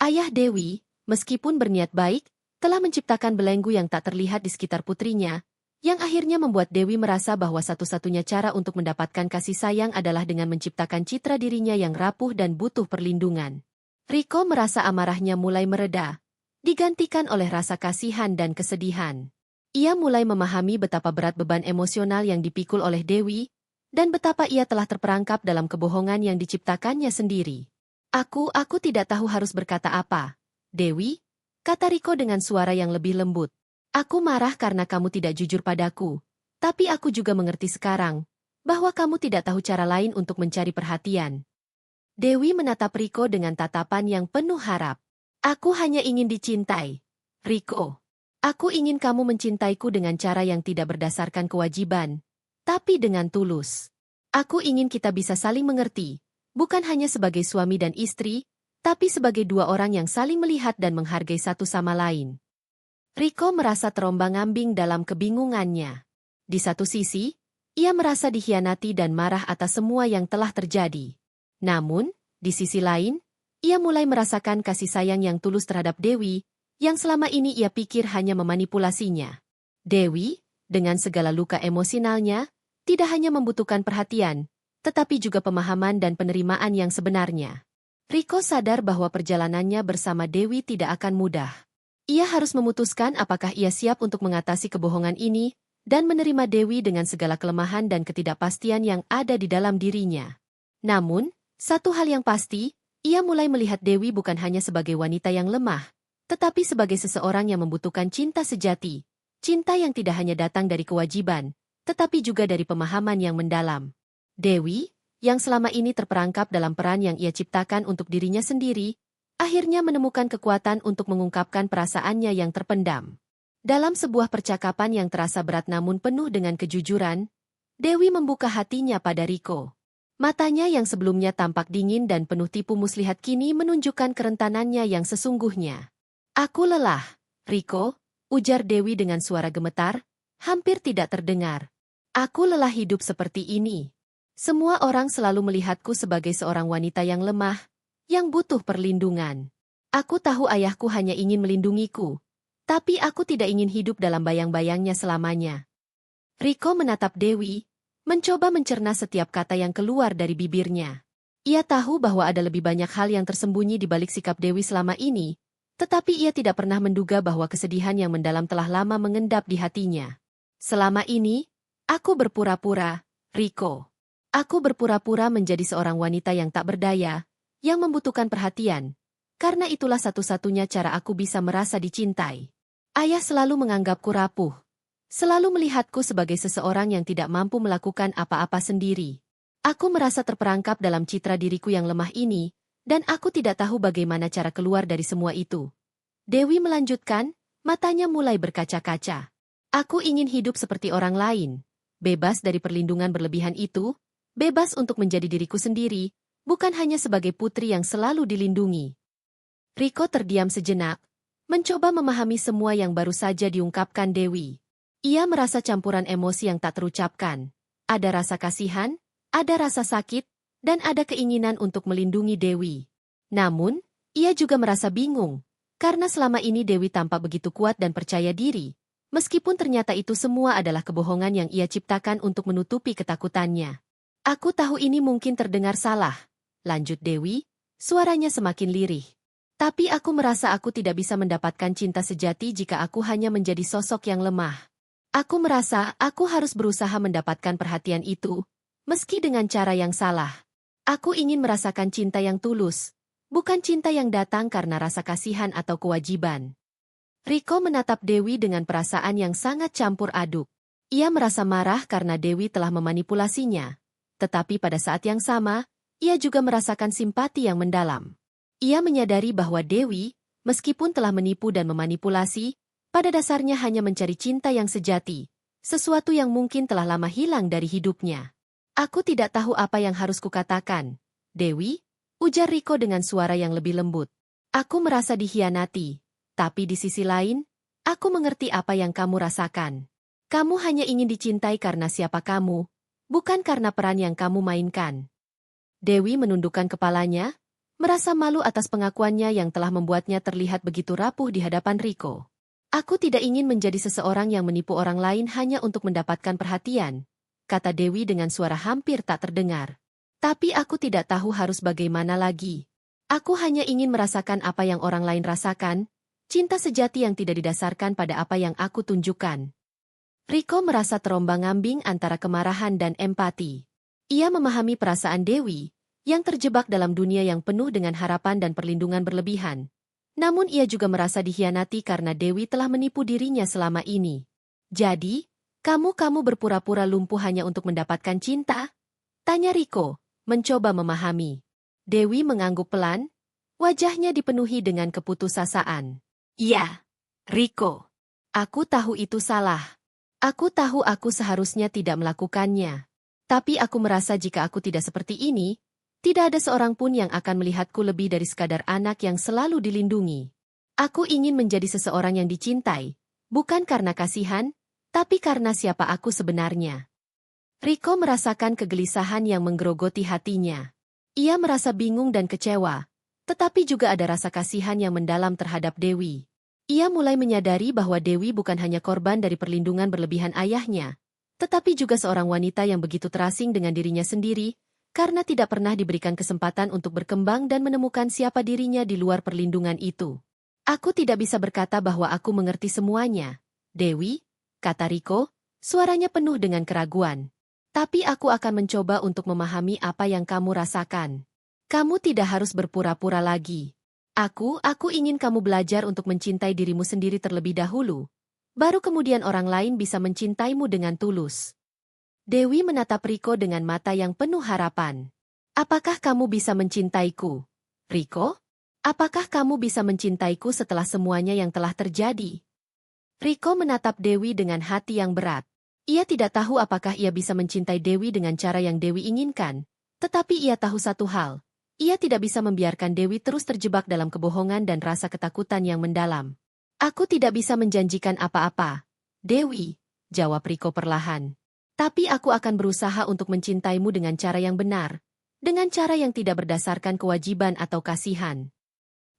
Ayah Dewi, meskipun berniat baik, telah menciptakan belenggu yang tak terlihat di sekitar putrinya, yang akhirnya membuat Dewi merasa bahwa satu-satunya cara untuk mendapatkan kasih sayang adalah dengan menciptakan citra dirinya yang rapuh dan butuh perlindungan. Riko merasa amarahnya mulai mereda, digantikan oleh rasa kasihan dan kesedihan. Ia mulai memahami betapa berat beban emosional yang dipikul oleh Dewi, dan betapa ia telah terperangkap dalam kebohongan yang diciptakannya sendiri. Aku tidak tahu harus berkata apa, Dewi," kata Riko dengan suara yang lebih lembut. "Aku marah karena kamu tidak jujur padaku, Tapi aku juga mengerti sekarang bahwa kamu tidak tahu cara lain untuk mencari perhatian. Dewi menatap Riko dengan tatapan yang penuh harap. Aku hanya ingin dicintai. Riko, aku ingin kamu mencintaiku dengan cara yang tidak berdasarkan kewajiban, tapi dengan tulus. Aku ingin kita bisa saling mengerti, bukan hanya sebagai suami dan istri, tapi sebagai dua orang yang saling melihat dan menghargai satu sama lain. Riko merasa terombang-ambing dalam kebingungannya. Di satu sisi, ia merasa dikhianati dan marah atas semua yang telah terjadi. Namun, di sisi lain, ia mulai merasakan kasih sayang yang tulus terhadap Dewi, yang selama ini ia pikir hanya memanipulasinya. Dewi, dengan segala luka emosionalnya, tidak hanya membutuhkan perhatian, tetapi juga pemahaman dan penerimaan yang sebenarnya. Riko sadar bahwa perjalanannya bersama Dewi tidak akan mudah. Ia harus memutuskan apakah ia siap untuk mengatasi kebohongan ini, dan menerima Dewi dengan segala kelemahan dan ketidakpastian yang ada di dalam dirinya. Namun, satu hal yang pasti, ia mulai melihat Dewi bukan hanya sebagai wanita yang lemah, tetapi sebagai seseorang yang membutuhkan cinta sejati. Cinta yang tidak hanya datang dari kewajiban, tetapi juga dari pemahaman yang mendalam. Dewi, yang selama ini terperangkap dalam peran yang ia ciptakan untuk dirinya sendiri, akhirnya menemukan kekuatan untuk mengungkapkan perasaannya yang terpendam. Dalam sebuah percakapan yang terasa berat namun penuh dengan kejujuran, Dewi membuka hatinya pada Riko. Matanya yang sebelumnya tampak dingin dan penuh tipu muslihat kini menunjukkan kerentanannya yang sesungguhnya. Aku lelah, Riko, ujar Dewi dengan suara gemetar, hampir tidak terdengar. Aku lelah hidup seperti ini. Semua orang selalu melihatku sebagai seorang wanita yang lemah, yang butuh perlindungan. Aku tahu ayahku hanya ingin melindungiku, tapi aku tidak ingin hidup dalam bayang-bayangnya selamanya. Riko menatap Dewi, mencoba mencerna setiap kata yang keluar dari bibirnya. Ia tahu bahwa ada lebih banyak hal yang tersembunyi di balik sikap Dewi selama ini, tetapi ia tidak pernah menduga bahwa kesedihan yang mendalam telah lama mengendap di hatinya. Selama ini, aku berpura-pura, Riko. Aku berpura-pura menjadi seorang wanita yang tak berdaya, yang membutuhkan perhatian, karena itulah satu-satunya cara aku bisa merasa dicintai. Ayah selalu menganggapku rapuh. Selalu melihatku sebagai seseorang yang tidak mampu melakukan apa-apa sendiri. Aku merasa terperangkap dalam citra diriku yang lemah ini, dan aku tidak tahu bagaimana cara keluar dari semua itu. Dewi melanjutkan, matanya mulai berkaca-kaca. Aku ingin hidup seperti orang lain, bebas dari perlindungan berlebihan itu, bebas untuk menjadi diriku sendiri, bukan hanya sebagai putri yang selalu dilindungi. Riko terdiam sejenak, mencoba memahami semua yang baru saja diungkapkan Dewi. Ia merasa campuran emosi yang tak terucapkan. Ada rasa kasihan, ada rasa sakit, dan ada keinginan untuk melindungi Dewi. Namun, ia juga merasa bingung, karena selama ini Dewi tampak begitu kuat dan percaya diri, meskipun ternyata itu semua adalah kebohongan yang ia ciptakan untuk menutupi ketakutannya. Aku tahu ini mungkin terdengar salah, lanjut Dewi, suaranya semakin lirih. Tapi aku merasa aku tidak bisa mendapatkan cinta sejati jika aku hanya menjadi sosok yang lemah. Aku merasa aku harus berusaha mendapatkan perhatian itu, meski dengan cara yang salah. Aku ingin merasakan cinta yang tulus, bukan cinta yang datang karena rasa kasihan atau kewajiban. Riko menatap Dewi dengan perasaan yang sangat campur aduk. Ia merasa marah karena Dewi telah memanipulasinya, tetapi pada saat yang sama, ia juga merasakan simpati yang mendalam. Ia menyadari bahwa Dewi, meskipun telah menipu dan memanipulasi, pada dasarnya hanya mencari cinta yang sejati, sesuatu yang mungkin telah lama hilang dari hidupnya. Aku tidak tahu apa yang harus kukatakan, Dewi, ujar Riko dengan suara yang lebih lembut. Aku merasa dikhianati, tapi di sisi lain, aku mengerti apa yang kamu rasakan. Kamu hanya ingin dicintai karena siapa kamu, bukan karena peran yang kamu mainkan. Dewi menundukkan kepalanya, merasa malu atas pengakuannya yang telah membuatnya terlihat begitu rapuh di hadapan Riko. Aku tidak ingin menjadi seseorang yang menipu orang lain hanya untuk mendapatkan perhatian, kata Dewi dengan suara hampir tak terdengar. Tapi aku tidak tahu harus bagaimana lagi. Aku hanya ingin merasakan apa yang orang lain rasakan, cinta sejati yang tidak didasarkan pada apa yang aku tunjukkan. Riko merasa terombang-ambing antara kemarahan dan empati. Ia memahami perasaan Dewi, yang terjebak dalam dunia yang penuh dengan harapan dan perlindungan berlebihan. Namun ia juga merasa dikhianati karena Dewi telah menipu dirinya selama ini. Jadi, Kamu berpura-pura lumpuh hanya untuk mendapatkan cinta? Tanya Riko, mencoba memahami. Dewi mengangguk pelan, wajahnya dipenuhi dengan keputusasaan. Iya, Riko. Aku tahu itu salah. Aku tahu aku seharusnya tidak melakukannya. Tapi aku merasa jika aku tidak seperti ini, tidak ada seorang pun yang akan melihatku lebih dari sekadar anak yang selalu dilindungi. Aku ingin menjadi seseorang yang dicintai, bukan karena kasihan, tapi karena siapa aku sebenarnya. Riko merasakan kegelisahan yang menggerogoti hatinya. Ia merasa bingung dan kecewa, tetapi juga ada rasa kasihan yang mendalam terhadap Dewi. Ia mulai menyadari bahwa Dewi bukan hanya korban dari perlindungan berlebihan ayahnya, tetapi juga seorang wanita yang begitu terasing dengan dirinya sendiri, karena tidak pernah diberikan kesempatan untuk berkembang dan menemukan siapa dirinya di luar perlindungan itu. Aku tidak bisa berkata bahwa aku mengerti semuanya, Dewi, kata Riko, suaranya penuh dengan keraguan. Tapi aku akan mencoba untuk memahami apa yang kamu rasakan. Kamu tidak harus berpura-pura lagi. Aku ingin kamu belajar untuk mencintai dirimu sendiri terlebih dahulu. Baru kemudian orang lain bisa mencintaimu dengan tulus. Dewi menatap Riko dengan mata yang penuh harapan. Apakah kamu bisa mencintaiku? Riko? Apakah kamu bisa mencintaiku setelah semuanya yang telah terjadi? Riko menatap Dewi dengan hati yang berat. Ia tidak tahu apakah ia bisa mencintai Dewi dengan cara yang Dewi inginkan. Tetapi ia tahu satu hal. Ia tidak bisa membiarkan Dewi terus terjebak dalam kebohongan dan rasa ketakutan yang mendalam. Aku tidak bisa menjanjikan apa-apa, Dewi, jawab Riko perlahan. Tapi aku akan berusaha untuk mencintaimu dengan cara yang benar. Dengan cara yang tidak berdasarkan kewajiban atau kasihan.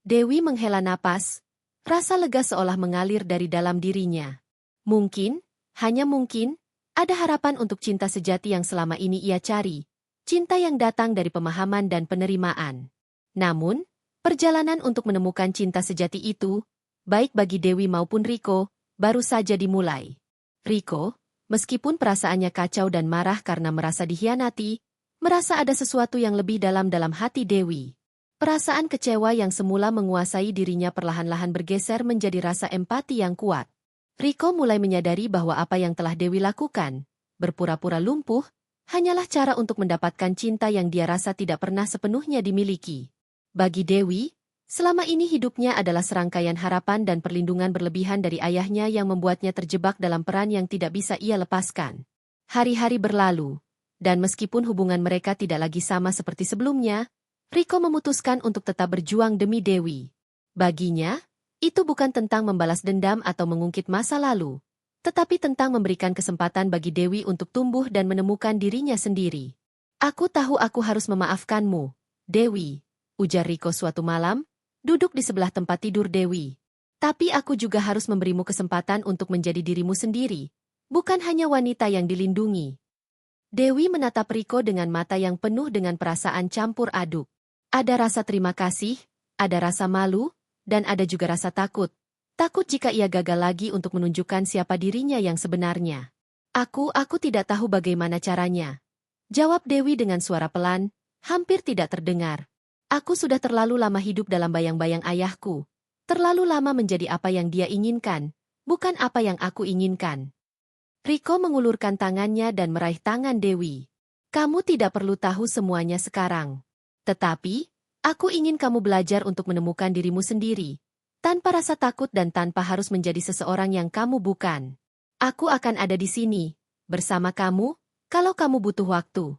Dewi menghela napas. Rasa lega seolah mengalir dari dalam dirinya. Mungkin, hanya mungkin, ada harapan untuk cinta sejati yang selama ini ia cari. Cinta yang datang dari pemahaman dan penerimaan. Namun, perjalanan untuk menemukan cinta sejati itu, baik bagi Dewi maupun Riko, baru saja dimulai. Riko, meskipun perasaannya kacau dan marah karena merasa dikhianati, merasa ada sesuatu yang lebih dalam hati Dewi. Perasaan kecewa yang semula menguasai dirinya perlahan-lahan bergeser menjadi rasa empati yang kuat. Riko mulai menyadari bahwa apa yang telah Dewi lakukan, berpura-pura lumpuh, hanyalah cara untuk mendapatkan cinta yang dia rasa tidak pernah sepenuhnya dimiliki. Bagi Dewi, selama ini hidupnya adalah serangkaian harapan dan perlindungan berlebihan dari ayahnya yang membuatnya terjebak dalam peran yang tidak bisa ia lepaskan. Hari-hari berlalu, dan meskipun hubungan mereka tidak lagi sama seperti sebelumnya, Riko memutuskan untuk tetap berjuang demi Dewi. Baginya, itu bukan tentang membalas dendam atau mengungkit masa lalu, tetapi tentang memberikan kesempatan bagi Dewi untuk tumbuh dan menemukan dirinya sendiri. Aku tahu aku harus memaafkanmu, Dewi, ujar Riko suatu malam, duduk di sebelah tempat tidur Dewi. Tapi aku juga harus memberimu kesempatan untuk menjadi dirimu sendiri, bukan hanya wanita yang dilindungi. Dewi menatap Riko dengan mata yang penuh dengan perasaan campur aduk. Ada rasa terima kasih, ada rasa malu, dan ada juga rasa takut. Takut jika ia gagal lagi untuk menunjukkan siapa dirinya yang sebenarnya. Aku tidak tahu bagaimana caranya. Jawab Dewi dengan suara pelan, hampir tidak terdengar. Aku sudah terlalu lama hidup dalam bayang-bayang ayahku. Terlalu lama menjadi apa yang dia inginkan, bukan apa yang aku inginkan. Riko mengulurkan tangannya dan meraih tangan Dewi. Kamu tidak perlu tahu semuanya sekarang. Tetapi, aku ingin kamu belajar untuk menemukan dirimu sendiri, tanpa rasa takut dan tanpa harus menjadi seseorang yang kamu bukan. Aku akan ada di sini, bersama kamu, kalau kamu butuh waktu.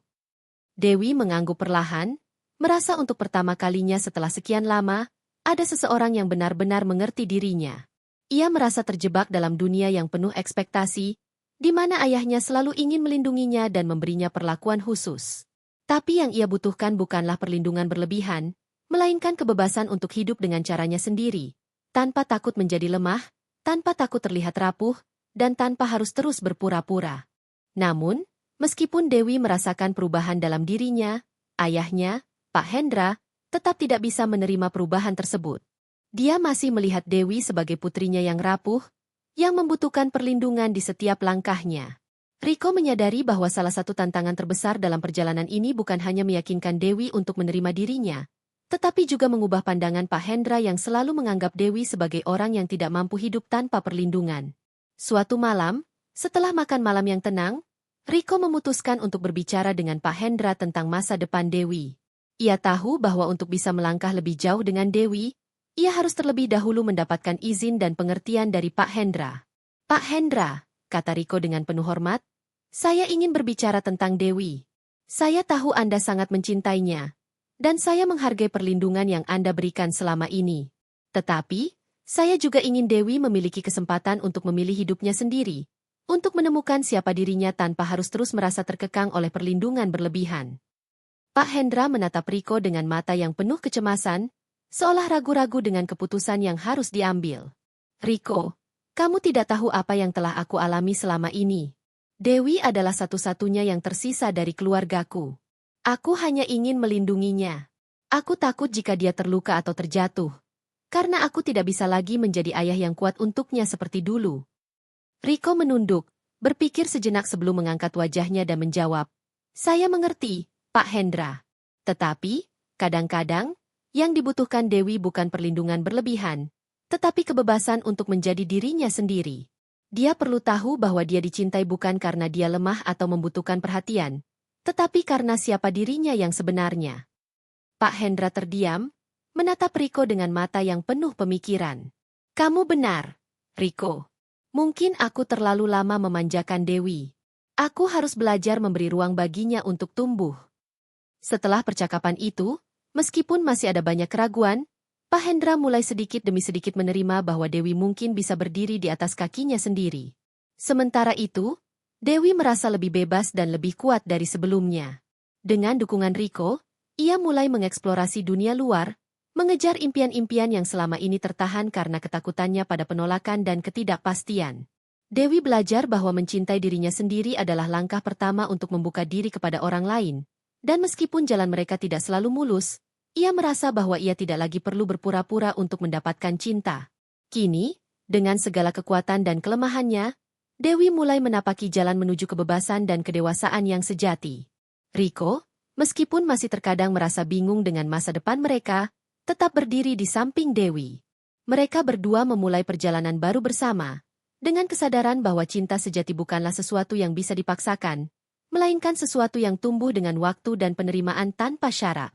Dewi mengangguk perlahan, merasa untuk pertama kalinya setelah sekian lama, ada seseorang yang benar-benar mengerti dirinya. Ia merasa terjebak dalam dunia yang penuh ekspektasi, di mana ayahnya selalu ingin melindunginya dan memberinya perlakuan khusus. Tapi yang ia butuhkan bukanlah perlindungan berlebihan, melainkan kebebasan untuk hidup dengan caranya sendiri, tanpa takut menjadi lemah, tanpa takut terlihat rapuh, dan tanpa harus terus berpura-pura. Namun, meskipun Dewi merasakan perubahan dalam dirinya, ayahnya, Pak Hendra, tetap tidak bisa menerima perubahan tersebut. Dia masih melihat Dewi sebagai putrinya yang rapuh, yang membutuhkan perlindungan di setiap langkahnya. Riko menyadari bahwa salah satu tantangan terbesar dalam perjalanan ini bukan hanya meyakinkan Dewi untuk menerima dirinya, tetapi juga mengubah pandangan Pak Hendra yang selalu menganggap Dewi sebagai orang yang tidak mampu hidup tanpa perlindungan. Suatu malam, Setelah makan malam yang tenang, Riko memutuskan untuk berbicara dengan Pak Hendra tentang masa depan Dewi. Ia tahu bahwa untuk bisa melangkah lebih jauh dengan Dewi, ia harus terlebih dahulu mendapatkan izin dan pengertian dari Pak Hendra. Pak Hendra, kata Riko dengan penuh hormat, saya ingin berbicara tentang Dewi. Saya tahu Anda sangat mencintainya, dan saya menghargai perlindungan yang Anda berikan selama ini. Tetapi, saya juga ingin Dewi memiliki kesempatan untuk memilih hidupnya sendiri, untuk menemukan siapa dirinya tanpa harus terus merasa terkekang oleh perlindungan berlebihan. Pak Hendra menatap Riko dengan mata yang penuh kecemasan, seolah ragu-ragu dengan keputusan yang harus diambil. Riko, kamu tidak tahu apa yang telah aku alami selama ini. Dewi adalah satu-satunya yang tersisa dari keluargaku. Aku hanya ingin melindunginya. Aku takut jika dia terluka atau terjatuh, karena aku tidak bisa lagi menjadi ayah yang kuat untuknya seperti dulu. Riko menunduk, berpikir sejenak sebelum mengangkat wajahnya dan menjawab, saya mengerti, Pak Hendra. Tetapi, kadang-kadang, yang dibutuhkan Dewi bukan perlindungan berlebihan, tetapi kebebasan untuk menjadi dirinya sendiri. Dia perlu tahu bahwa dia dicintai bukan karena dia lemah atau membutuhkan perhatian, tetapi karena siapa dirinya yang sebenarnya. Pak Hendra terdiam, menatap Riko dengan mata yang penuh pemikiran. Kamu benar, Riko. Mungkin aku terlalu lama memanjakan Dewi. Aku harus belajar memberi ruang baginya untuk tumbuh. Setelah percakapan itu, meskipun masih ada banyak keraguan, Pak Hendra mulai sedikit demi sedikit menerima bahwa Dewi mungkin bisa berdiri di atas kakinya sendiri. Sementara itu, Dewi merasa lebih bebas dan lebih kuat dari sebelumnya. Dengan dukungan Riko, ia mulai mengeksplorasi dunia luar, mengejar impian-impian yang selama ini tertahan karena ketakutannya pada penolakan dan ketidakpastian. Dewi belajar bahwa mencintai dirinya sendiri adalah langkah pertama untuk membuka diri kepada orang lain, dan meskipun jalan mereka tidak selalu mulus, ia merasa bahwa ia tidak lagi perlu berpura-pura untuk mendapatkan cinta. Kini, dengan segala kekuatan dan kelemahannya, Dewi mulai menapaki jalan menuju kebebasan dan kedewasaan yang sejati. Riko, meskipun masih terkadang merasa bingung dengan masa depan mereka, tetap berdiri di samping Dewi. Mereka berdua memulai perjalanan baru bersama, dengan kesadaran bahwa cinta sejati bukanlah sesuatu yang bisa dipaksakan, melainkan sesuatu yang tumbuh dengan waktu dan penerimaan tanpa syarat.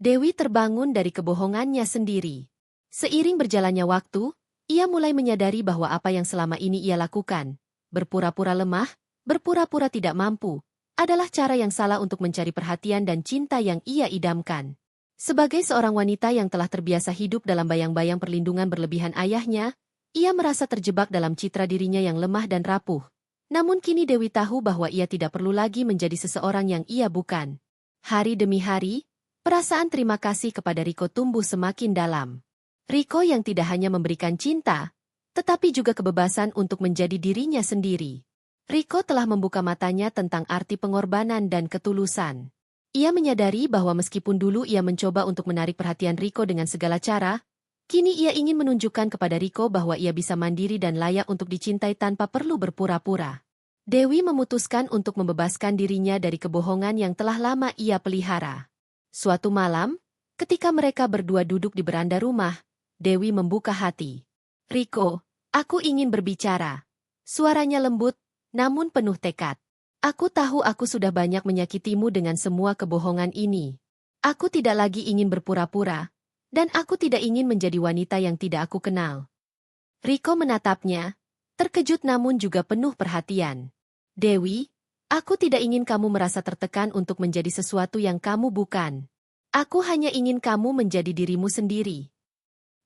Dewi terbangun dari kebohongannya sendiri. Seiring berjalannya waktu, ia mulai menyadari bahwa apa yang selama ini ia lakukan, berpura-pura lemah, berpura-pura tidak mampu, adalah cara yang salah untuk mencari perhatian dan cinta yang ia idamkan. Sebagai seorang wanita yang telah terbiasa hidup dalam bayang-bayang perlindungan berlebihan ayahnya, ia merasa terjebak dalam citra dirinya yang lemah dan rapuh. Namun kini Dewi tahu bahwa ia tidak perlu lagi menjadi seseorang yang ia bukan. Hari demi hari, perasaan terima kasih kepada Riko tumbuh semakin dalam. Riko yang tidak hanya memberikan cinta, tetapi juga kebebasan untuk menjadi dirinya sendiri. Riko telah membuka matanya tentang arti pengorbanan dan ketulusan. Ia menyadari bahwa meskipun dulu ia mencoba untuk menarik perhatian Riko dengan segala cara, kini ia ingin menunjukkan kepada Riko bahwa ia bisa mandiri dan layak untuk dicintai tanpa perlu berpura-pura. Dewi memutuskan untuk membebaskan dirinya dari kebohongan yang telah lama ia pelihara. Suatu malam, ketika mereka berdua duduk di beranda rumah, Dewi membuka hati. Riko, aku ingin berbicara. Suaranya lembut, namun penuh tekad. Aku tahu aku sudah banyak menyakitimu dengan semua kebohongan ini. Aku tidak lagi ingin berpura-pura, dan aku tidak ingin menjadi wanita yang tidak aku kenal. Riko menatapnya, terkejut namun juga penuh perhatian. Dewi, aku tidak ingin kamu merasa tertekan untuk menjadi sesuatu yang kamu bukan. Aku hanya ingin kamu menjadi dirimu sendiri.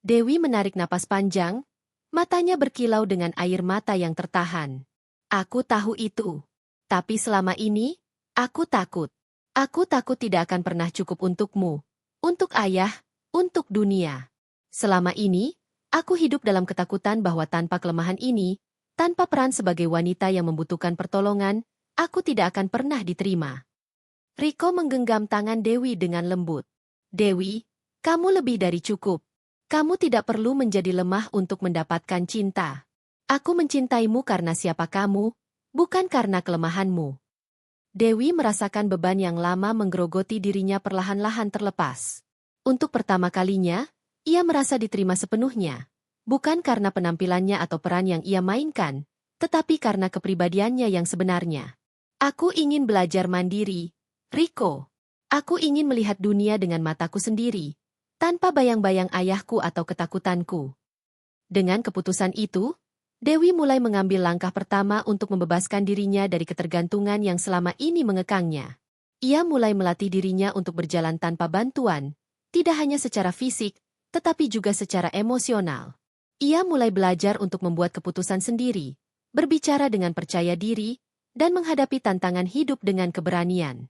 Dewi menarik napas panjang, matanya berkilau dengan air mata yang tertahan. Aku tahu itu. Tapi selama ini, aku takut. Aku takut tidak akan pernah cukup untukmu, untuk ayah, untuk dunia. Selama ini, aku hidup dalam ketakutan bahwa tanpa kelemahan ini, tanpa peran sebagai wanita yang membutuhkan pertolongan, aku tidak akan pernah diterima. Riko menggenggam tangan Dewi dengan lembut. Dewi, kamu lebih dari cukup. Kamu tidak perlu menjadi lemah untuk mendapatkan cinta. Aku mencintaimu karena siapa kamu, bukan karena kelemahanmu. Dewi merasakan beban yang lama menggerogoti dirinya perlahan-lahan terlepas. Untuk pertama kalinya, ia merasa diterima sepenuhnya. Bukan karena penampilannya atau peran yang ia mainkan, tetapi karena kepribadiannya yang sebenarnya. Aku ingin belajar mandiri, Riko. Aku ingin melihat dunia dengan mataku sendiri, tanpa bayang-bayang ayahku atau ketakutanku. Dengan keputusan itu, Dewi mulai mengambil langkah pertama untuk membebaskan dirinya dari ketergantungan yang selama ini mengekangnya. Ia mulai melatih dirinya untuk berjalan tanpa bantuan, tidak hanya secara fisik, tetapi juga secara emosional. Ia mulai belajar untuk membuat keputusan sendiri, berbicara dengan percaya diri, dan menghadapi tantangan hidup dengan keberanian.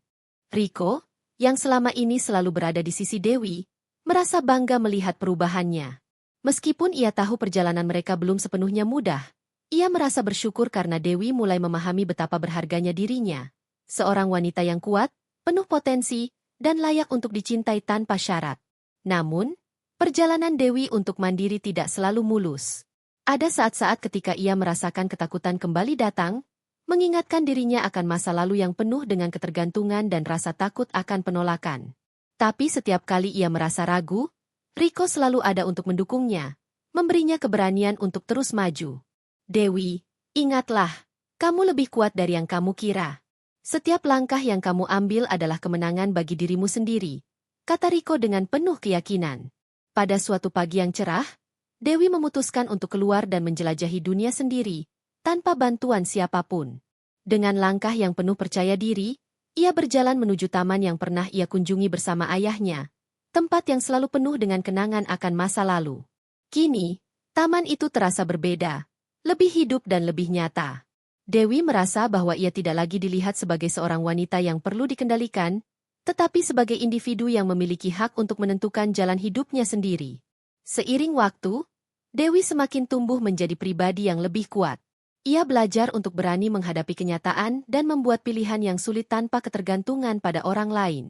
Riko, yang selama ini selalu berada di sisi Dewi, merasa bangga melihat perubahannya. Meskipun ia tahu perjalanan mereka belum sepenuhnya mudah, ia merasa bersyukur karena Dewi mulai memahami betapa berharganya dirinya. Seorang wanita yang kuat, penuh potensi, dan layak untuk dicintai tanpa syarat. Namun, perjalanan Dewi untuk mandiri tidak selalu mulus. Ada saat-saat ketika ia merasakan ketakutan kembali datang, mengingatkan dirinya akan masa lalu yang penuh dengan ketergantungan dan rasa takut akan penolakan. Tapi setiap kali ia merasa ragu, Riko selalu ada untuk mendukungnya, memberinya keberanian untuk terus maju. Dewi, ingatlah, kamu lebih kuat dari yang kamu kira. Setiap langkah yang kamu ambil adalah kemenangan bagi dirimu sendiri, kata Riko dengan penuh keyakinan. Pada suatu pagi yang cerah, Dewi memutuskan untuk keluar dan menjelajahi dunia sendiri, tanpa bantuan siapapun. Dengan langkah yang penuh percaya diri, ia berjalan menuju taman yang pernah ia kunjungi bersama ayahnya, tempat yang selalu penuh dengan kenangan akan masa lalu. Kini, taman itu terasa berbeda, lebih hidup dan lebih nyata. Dewi merasa bahwa ia tidak lagi dilihat sebagai seorang wanita yang perlu dikendalikan, tetapi sebagai individu yang memiliki hak untuk menentukan jalan hidupnya sendiri. Seiring waktu, Dewi semakin tumbuh menjadi pribadi yang lebih kuat. Ia belajar untuk berani menghadapi kenyataan dan membuat pilihan yang sulit tanpa ketergantungan pada orang lain.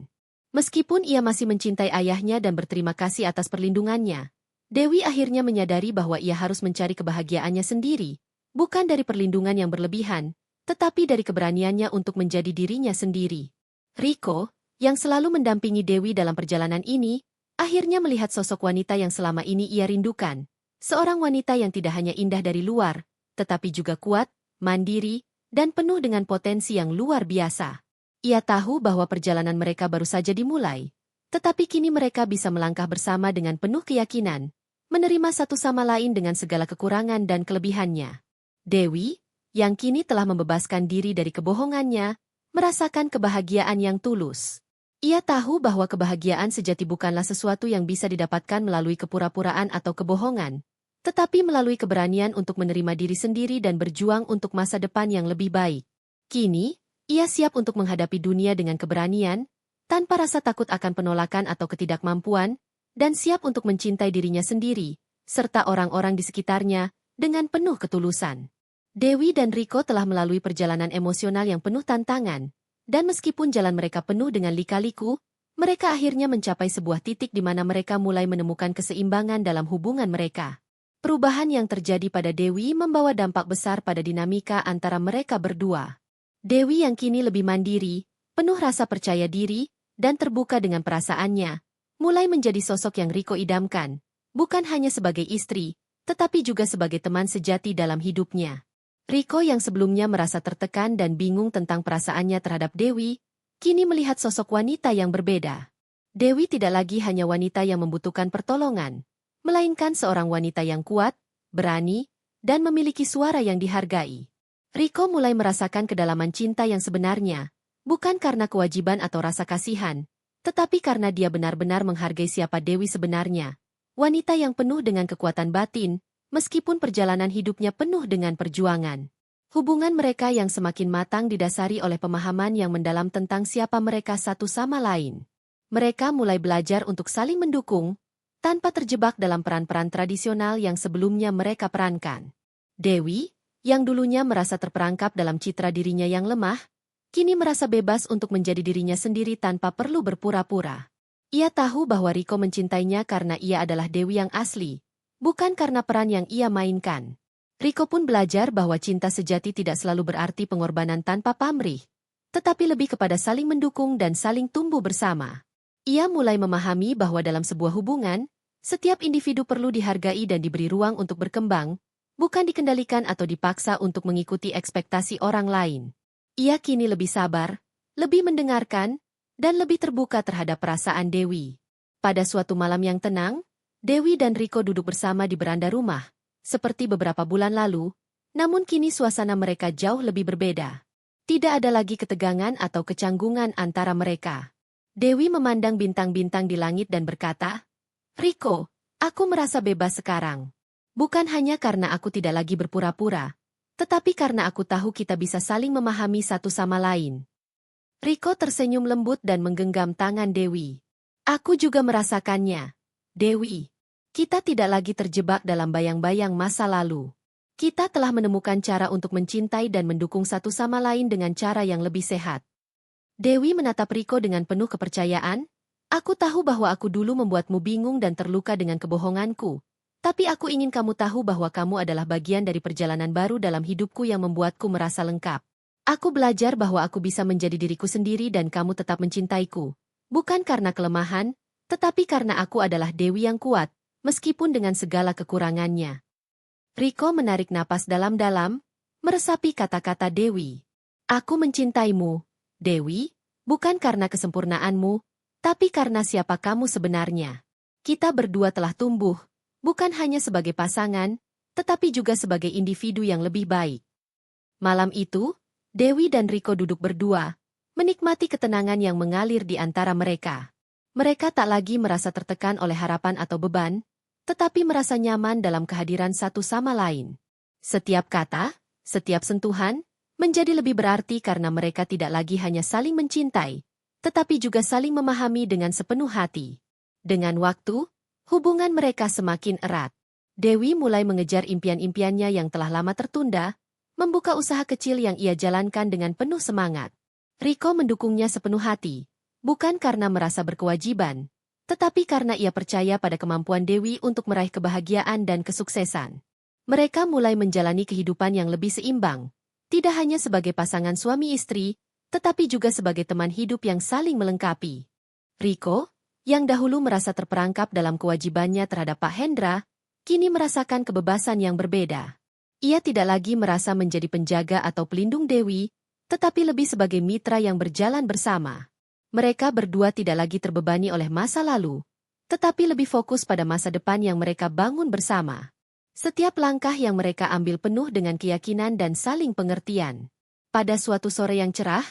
Meskipun ia masih mencintai ayahnya dan berterima kasih atas perlindungannya, Dewi akhirnya menyadari bahwa ia harus mencari kebahagiaannya sendiri, bukan dari perlindungan yang berlebihan, tetapi dari keberaniannya untuk menjadi dirinya sendiri. Riko, yang selalu mendampingi Dewi dalam perjalanan ini, akhirnya melihat sosok wanita yang selama ini ia rindukan. Seorang wanita yang tidak hanya indah dari luar, tetapi juga kuat, mandiri, dan penuh dengan potensi yang luar biasa. Ia tahu bahwa perjalanan mereka baru saja dimulai, tetapi kini mereka bisa melangkah bersama dengan penuh keyakinan, menerima satu sama lain dengan segala kekurangan dan kelebihannya. Dewi, yang kini telah membebaskan diri dari kebohongannya, merasakan kebahagiaan yang tulus. Ia tahu bahwa kebahagiaan sejati bukanlah sesuatu yang bisa didapatkan melalui kepura-puraan atau kebohongan, tetapi melalui keberanian untuk menerima diri sendiri dan berjuang untuk masa depan yang lebih baik. Kini, ia siap untuk menghadapi dunia dengan keberanian, tanpa rasa takut akan penolakan atau ketidakmampuan, dan siap untuk mencintai dirinya sendiri, serta orang-orang di sekitarnya, dengan penuh ketulusan. Dewi dan Riko telah melalui perjalanan emosional yang penuh tantangan, dan meskipun jalan mereka penuh dengan lika-liku, mereka akhirnya mencapai sebuah titik di mana mereka mulai menemukan keseimbangan dalam hubungan mereka. Perubahan yang terjadi pada Dewi membawa dampak besar pada dinamika antara mereka berdua. Dewi yang kini lebih mandiri, penuh rasa percaya diri, dan terbuka dengan perasaannya, mulai menjadi sosok yang Riko idamkan, bukan hanya sebagai istri, tetapi juga sebagai teman sejati dalam hidupnya. Riko yang sebelumnya merasa tertekan dan bingung tentang perasaannya terhadap Dewi, kini melihat sosok wanita yang berbeda. Dewi tidak lagi hanya wanita yang membutuhkan pertolongan, melainkan seorang wanita yang kuat, berani, dan memiliki suara yang dihargai. Riko mulai merasakan kedalaman cinta yang sebenarnya, bukan karena kewajiban atau rasa kasihan, tetapi karena dia benar-benar menghargai siapa Dewi sebenarnya. Wanita yang penuh dengan kekuatan batin, meskipun perjalanan hidupnya penuh dengan perjuangan. Hubungan mereka yang semakin matang didasari oleh pemahaman yang mendalam tentang siapa mereka satu sama lain. Mereka mulai belajar untuk saling mendukung, tanpa terjebak dalam peran-peran tradisional yang sebelumnya mereka perankan. Dewi, yang dulunya merasa terperangkap dalam citra dirinya yang lemah, kini merasa bebas untuk menjadi dirinya sendiri tanpa perlu berpura-pura. Ia tahu bahwa Riko mencintainya karena ia adalah Dewi yang asli, bukan karena peran yang ia mainkan. Riko pun belajar bahwa cinta sejati tidak selalu berarti pengorbanan tanpa pamrih, tetapi lebih kepada saling mendukung dan saling tumbuh bersama. Ia mulai memahami bahwa dalam sebuah hubungan, setiap individu perlu dihargai dan diberi ruang untuk berkembang, bukan dikendalikan atau dipaksa untuk mengikuti ekspektasi orang lain. Ia kini lebih sabar, lebih mendengarkan, dan lebih terbuka terhadap perasaan Dewi. Pada suatu malam yang tenang, Dewi dan Riko duduk bersama di beranda rumah, seperti beberapa bulan lalu, namun kini suasana mereka jauh lebih berbeda. Tidak ada lagi ketegangan atau kecanggungan antara mereka. Dewi memandang bintang-bintang di langit dan berkata, "Riko, aku merasa bebas sekarang. Bukan hanya karena aku tidak lagi berpura-pura, tetapi karena aku tahu kita bisa saling memahami satu sama lain." Riko tersenyum lembut dan menggenggam tangan Dewi. "Aku juga merasakannya, Dewi. Kita tidak lagi terjebak dalam bayang-bayang masa lalu. Kita telah menemukan cara untuk mencintai dan mendukung satu sama lain dengan cara yang lebih sehat." Dewi menatap Riko dengan penuh kepercayaan. "Aku tahu bahwa aku dulu membuatmu bingung dan terluka dengan kebohonganku. Tapi aku ingin kamu tahu bahwa kamu adalah bagian dari perjalanan baru dalam hidupku yang membuatku merasa lengkap. Aku belajar bahwa aku bisa menjadi diriku sendiri dan kamu tetap mencintaiku. Bukan karena kelemahan, tetapi karena aku adalah Dewi yang kuat, meskipun dengan segala kekurangannya." Riko menarik napas dalam-dalam, meresapi kata-kata Dewi. "Aku mencintaimu, Dewi, bukan karena kesempurnaanmu, tapi karena siapa kamu sebenarnya. Kita berdua telah tumbuh, bukan hanya sebagai pasangan, tetapi juga sebagai individu yang lebih baik." Malam itu, Dewi dan Riko duduk berdua, menikmati ketenangan yang mengalir di antara mereka. Mereka tak lagi merasa tertekan oleh harapan atau beban, tetapi merasa nyaman dalam kehadiran satu sama lain. Setiap kata, setiap sentuhan, menjadi lebih berarti karena mereka tidak lagi hanya saling mencintai, tetapi juga saling memahami dengan sepenuh hati. Dengan waktu, hubungan mereka semakin erat. Dewi mulai mengejar impian-impiannya yang telah lama tertunda, membuka usaha kecil yang ia jalankan dengan penuh semangat. Riko mendukungnya sepenuh hati, bukan karena merasa berkewajiban, tetapi karena ia percaya pada kemampuan Dewi untuk meraih kebahagiaan dan kesuksesan. Mereka mulai menjalani kehidupan yang lebih seimbang, tidak hanya sebagai pasangan suami istri, tetapi juga sebagai teman hidup yang saling melengkapi. Riko, yang dahulu merasa terperangkap dalam kewajibannya terhadap Pak Hendra, kini merasakan kebebasan yang berbeda. Ia tidak lagi merasa menjadi penjaga atau pelindung Dewi, tetapi lebih sebagai mitra yang berjalan bersama. Mereka berdua tidak lagi terbebani oleh masa lalu, tetapi lebih fokus pada masa depan yang mereka bangun bersama. Setiap langkah yang mereka ambil penuh dengan keyakinan dan saling pengertian. Pada suatu sore yang cerah,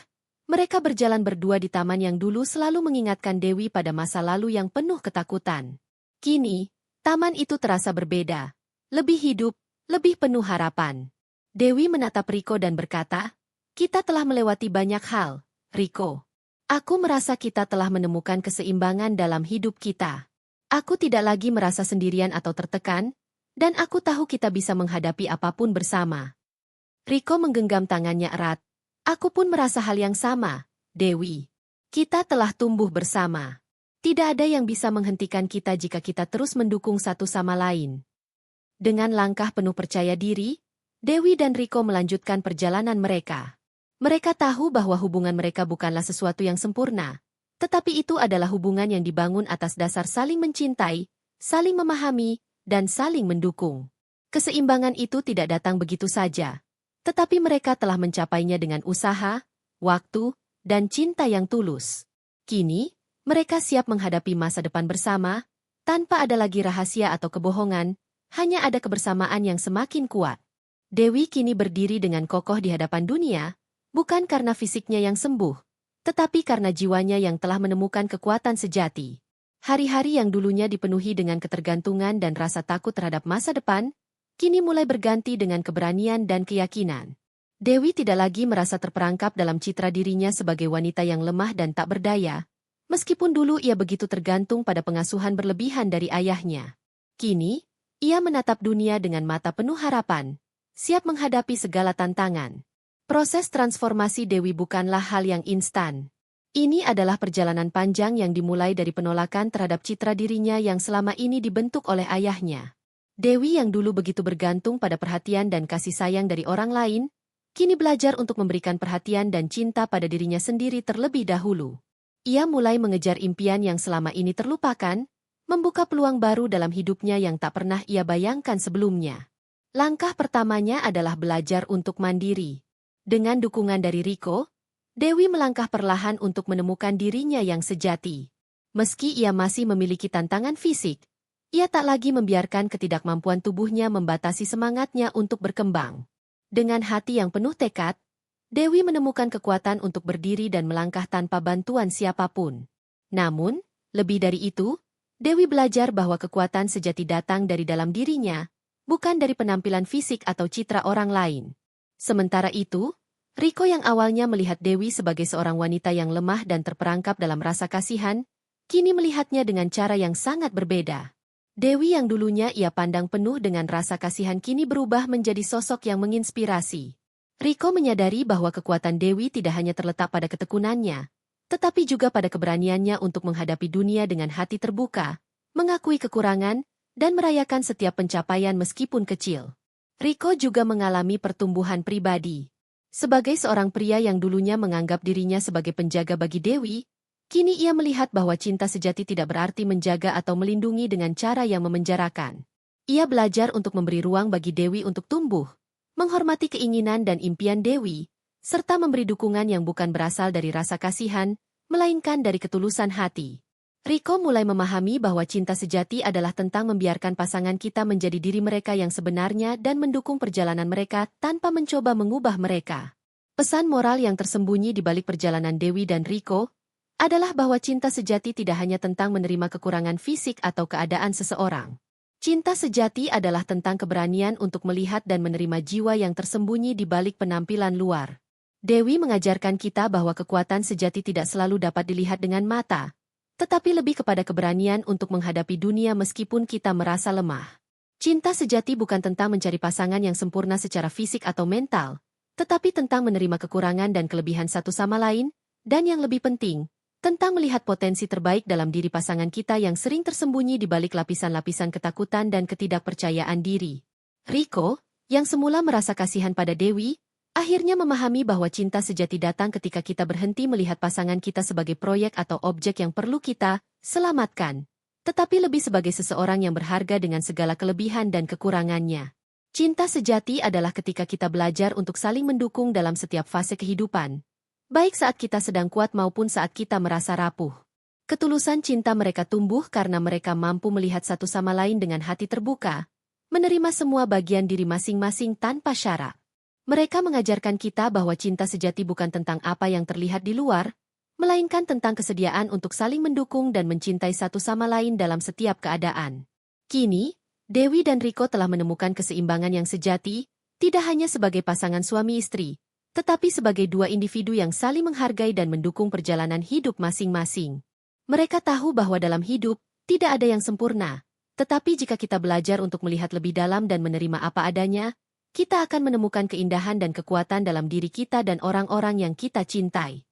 mereka berjalan berdua di taman yang dulu selalu mengingatkan Dewi pada masa lalu yang penuh ketakutan. Kini, taman itu terasa berbeda, lebih hidup, lebih penuh harapan. Dewi menatap Riko dan berkata, "Kita telah melewati banyak hal, Riko. Aku merasa kita telah menemukan keseimbangan dalam hidup kita. Aku tidak lagi merasa sendirian atau tertekan, dan aku tahu kita bisa menghadapi apapun bersama." Riko menggenggam tangannya erat. "Aku pun merasa hal yang sama, Dewi. Kita telah tumbuh bersama. Tidak ada yang bisa menghentikan kita jika kita terus mendukung satu sama lain." Dengan langkah penuh percaya diri, Dewi dan Riko melanjutkan perjalanan mereka. Mereka tahu bahwa hubungan mereka bukanlah sesuatu yang sempurna, tetapi itu adalah hubungan yang dibangun atas dasar saling mencintai, saling memahami, dan saling mendukung. Keseimbangan itu tidak datang begitu saja, tetapi mereka telah mencapainya dengan usaha, waktu, dan cinta yang tulus. Kini, mereka siap menghadapi masa depan bersama, tanpa ada lagi rahasia atau kebohongan, hanya ada kebersamaan yang semakin kuat. Dewi kini berdiri dengan kokoh di hadapan dunia, bukan karena fisiknya yang sembuh, tetapi karena jiwanya yang telah menemukan kekuatan sejati. Hari-hari yang dulunya dipenuhi dengan ketergantungan dan rasa takut terhadap masa depan, kini mulai berganti dengan keberanian dan keyakinan. Dewi tidak lagi merasa terperangkap dalam citra dirinya sebagai wanita yang lemah dan tak berdaya, meskipun dulu ia begitu tergantung pada pengasuhan berlebihan dari ayahnya. Kini, ia menatap dunia dengan mata penuh harapan, siap menghadapi segala tantangan. Proses transformasi Dewi bukanlah hal yang instan. Ini adalah perjalanan panjang yang dimulai dari penolakan terhadap citra dirinya yang selama ini dibentuk oleh ayahnya. Dewi yang dulu begitu bergantung pada perhatian dan kasih sayang dari orang lain, kini belajar untuk memberikan perhatian dan cinta pada dirinya sendiri terlebih dahulu. Ia mulai mengejar impian yang selama ini terlupakan, membuka peluang baru dalam hidupnya yang tak pernah ia bayangkan sebelumnya. Langkah pertamanya adalah belajar untuk mandiri. Dengan dukungan dari Riko, Dewi melangkah perlahan untuk menemukan dirinya yang sejati. Meski ia masih memiliki tantangan fisik, ia tak lagi membiarkan ketidakmampuan tubuhnya membatasi semangatnya untuk berkembang. Dengan hati yang penuh tekad, Dewi menemukan kekuatan untuk berdiri dan melangkah tanpa bantuan siapapun. Namun, lebih dari itu, Dewi belajar bahwa kekuatan sejati datang dari dalam dirinya, bukan dari penampilan fisik atau citra orang lain. Sementara itu, Riko yang awalnya melihat Dewi sebagai seorang wanita yang lemah dan terperangkap dalam rasa kasihan, kini melihatnya dengan cara yang sangat berbeda. Dewi yang dulunya ia pandang penuh dengan rasa kasihan kini berubah menjadi sosok yang menginspirasi. Riko menyadari bahwa kekuatan Dewi tidak hanya terletak pada ketekunannya, tetapi juga pada keberaniannya untuk menghadapi dunia dengan hati terbuka, mengakui kekurangan, dan merayakan setiap pencapaian meskipun kecil. Riko juga mengalami pertumbuhan pribadi. Sebagai seorang pria yang dulunya menganggap dirinya sebagai penjaga bagi Dewi, kini ia melihat bahwa cinta sejati tidak berarti menjaga atau melindungi dengan cara yang memenjarakan. Ia belajar untuk memberi ruang bagi Dewi untuk tumbuh, menghormati keinginan dan impian Dewi, serta memberi dukungan yang bukan berasal dari rasa kasihan, melainkan dari ketulusan hati. Riko mulai memahami bahwa cinta sejati adalah tentang membiarkan pasangan kita menjadi diri mereka yang sebenarnya dan mendukung perjalanan mereka tanpa mencoba mengubah mereka. Pesan moral yang tersembunyi di balik perjalanan Dewi dan Riko adalah bahwa cinta sejati tidak hanya tentang menerima kekurangan fisik atau keadaan seseorang. Cinta sejati adalah tentang keberanian untuk melihat dan menerima jiwa yang tersembunyi di balik penampilan luar. Dewi mengajarkan kita bahwa kekuatan sejati tidak selalu dapat dilihat dengan mata, tetapi lebih kepada keberanian untuk menghadapi dunia meskipun kita merasa lemah. Cinta sejati bukan tentang mencari pasangan yang sempurna secara fisik atau mental, tetapi tentang menerima kekurangan dan kelebihan satu sama lain, dan yang lebih penting, tentang melihat potensi terbaik dalam diri pasangan kita yang sering tersembunyi di balik lapisan-lapisan ketakutan dan ketidakpercayaan diri. Riko, yang semula merasa kasihan pada Dewi, akhirnya memahami bahwa cinta sejati datang ketika kita berhenti melihat pasangan kita sebagai proyek atau objek yang perlu kita selamatkan, tetapi lebih sebagai seseorang yang berharga dengan segala kelebihan dan kekurangannya. Cinta sejati adalah ketika kita belajar untuk saling mendukung dalam setiap fase kehidupan, baik saat kita sedang kuat maupun saat kita merasa rapuh. Ketulusan cinta mereka tumbuh karena mereka mampu melihat satu sama lain dengan hati terbuka, menerima semua bagian diri masing-masing tanpa syarat. Mereka mengajarkan kita bahwa cinta sejati bukan tentang apa yang terlihat di luar, melainkan tentang kesediaan untuk saling mendukung dan mencintai satu sama lain dalam setiap keadaan. Kini, Dewi dan Riko telah menemukan keseimbangan yang sejati, tidak hanya sebagai pasangan suami istri, tetapi sebagai dua individu yang saling menghargai dan mendukung perjalanan hidup masing-masing. Mereka tahu bahwa dalam hidup, tidak ada yang sempurna, tetapi jika kita belajar untuk melihat lebih dalam dan menerima apa adanya, kita akan menemukan keindahan dan kekuatan dalam diri kita dan orang-orang yang kita cintai.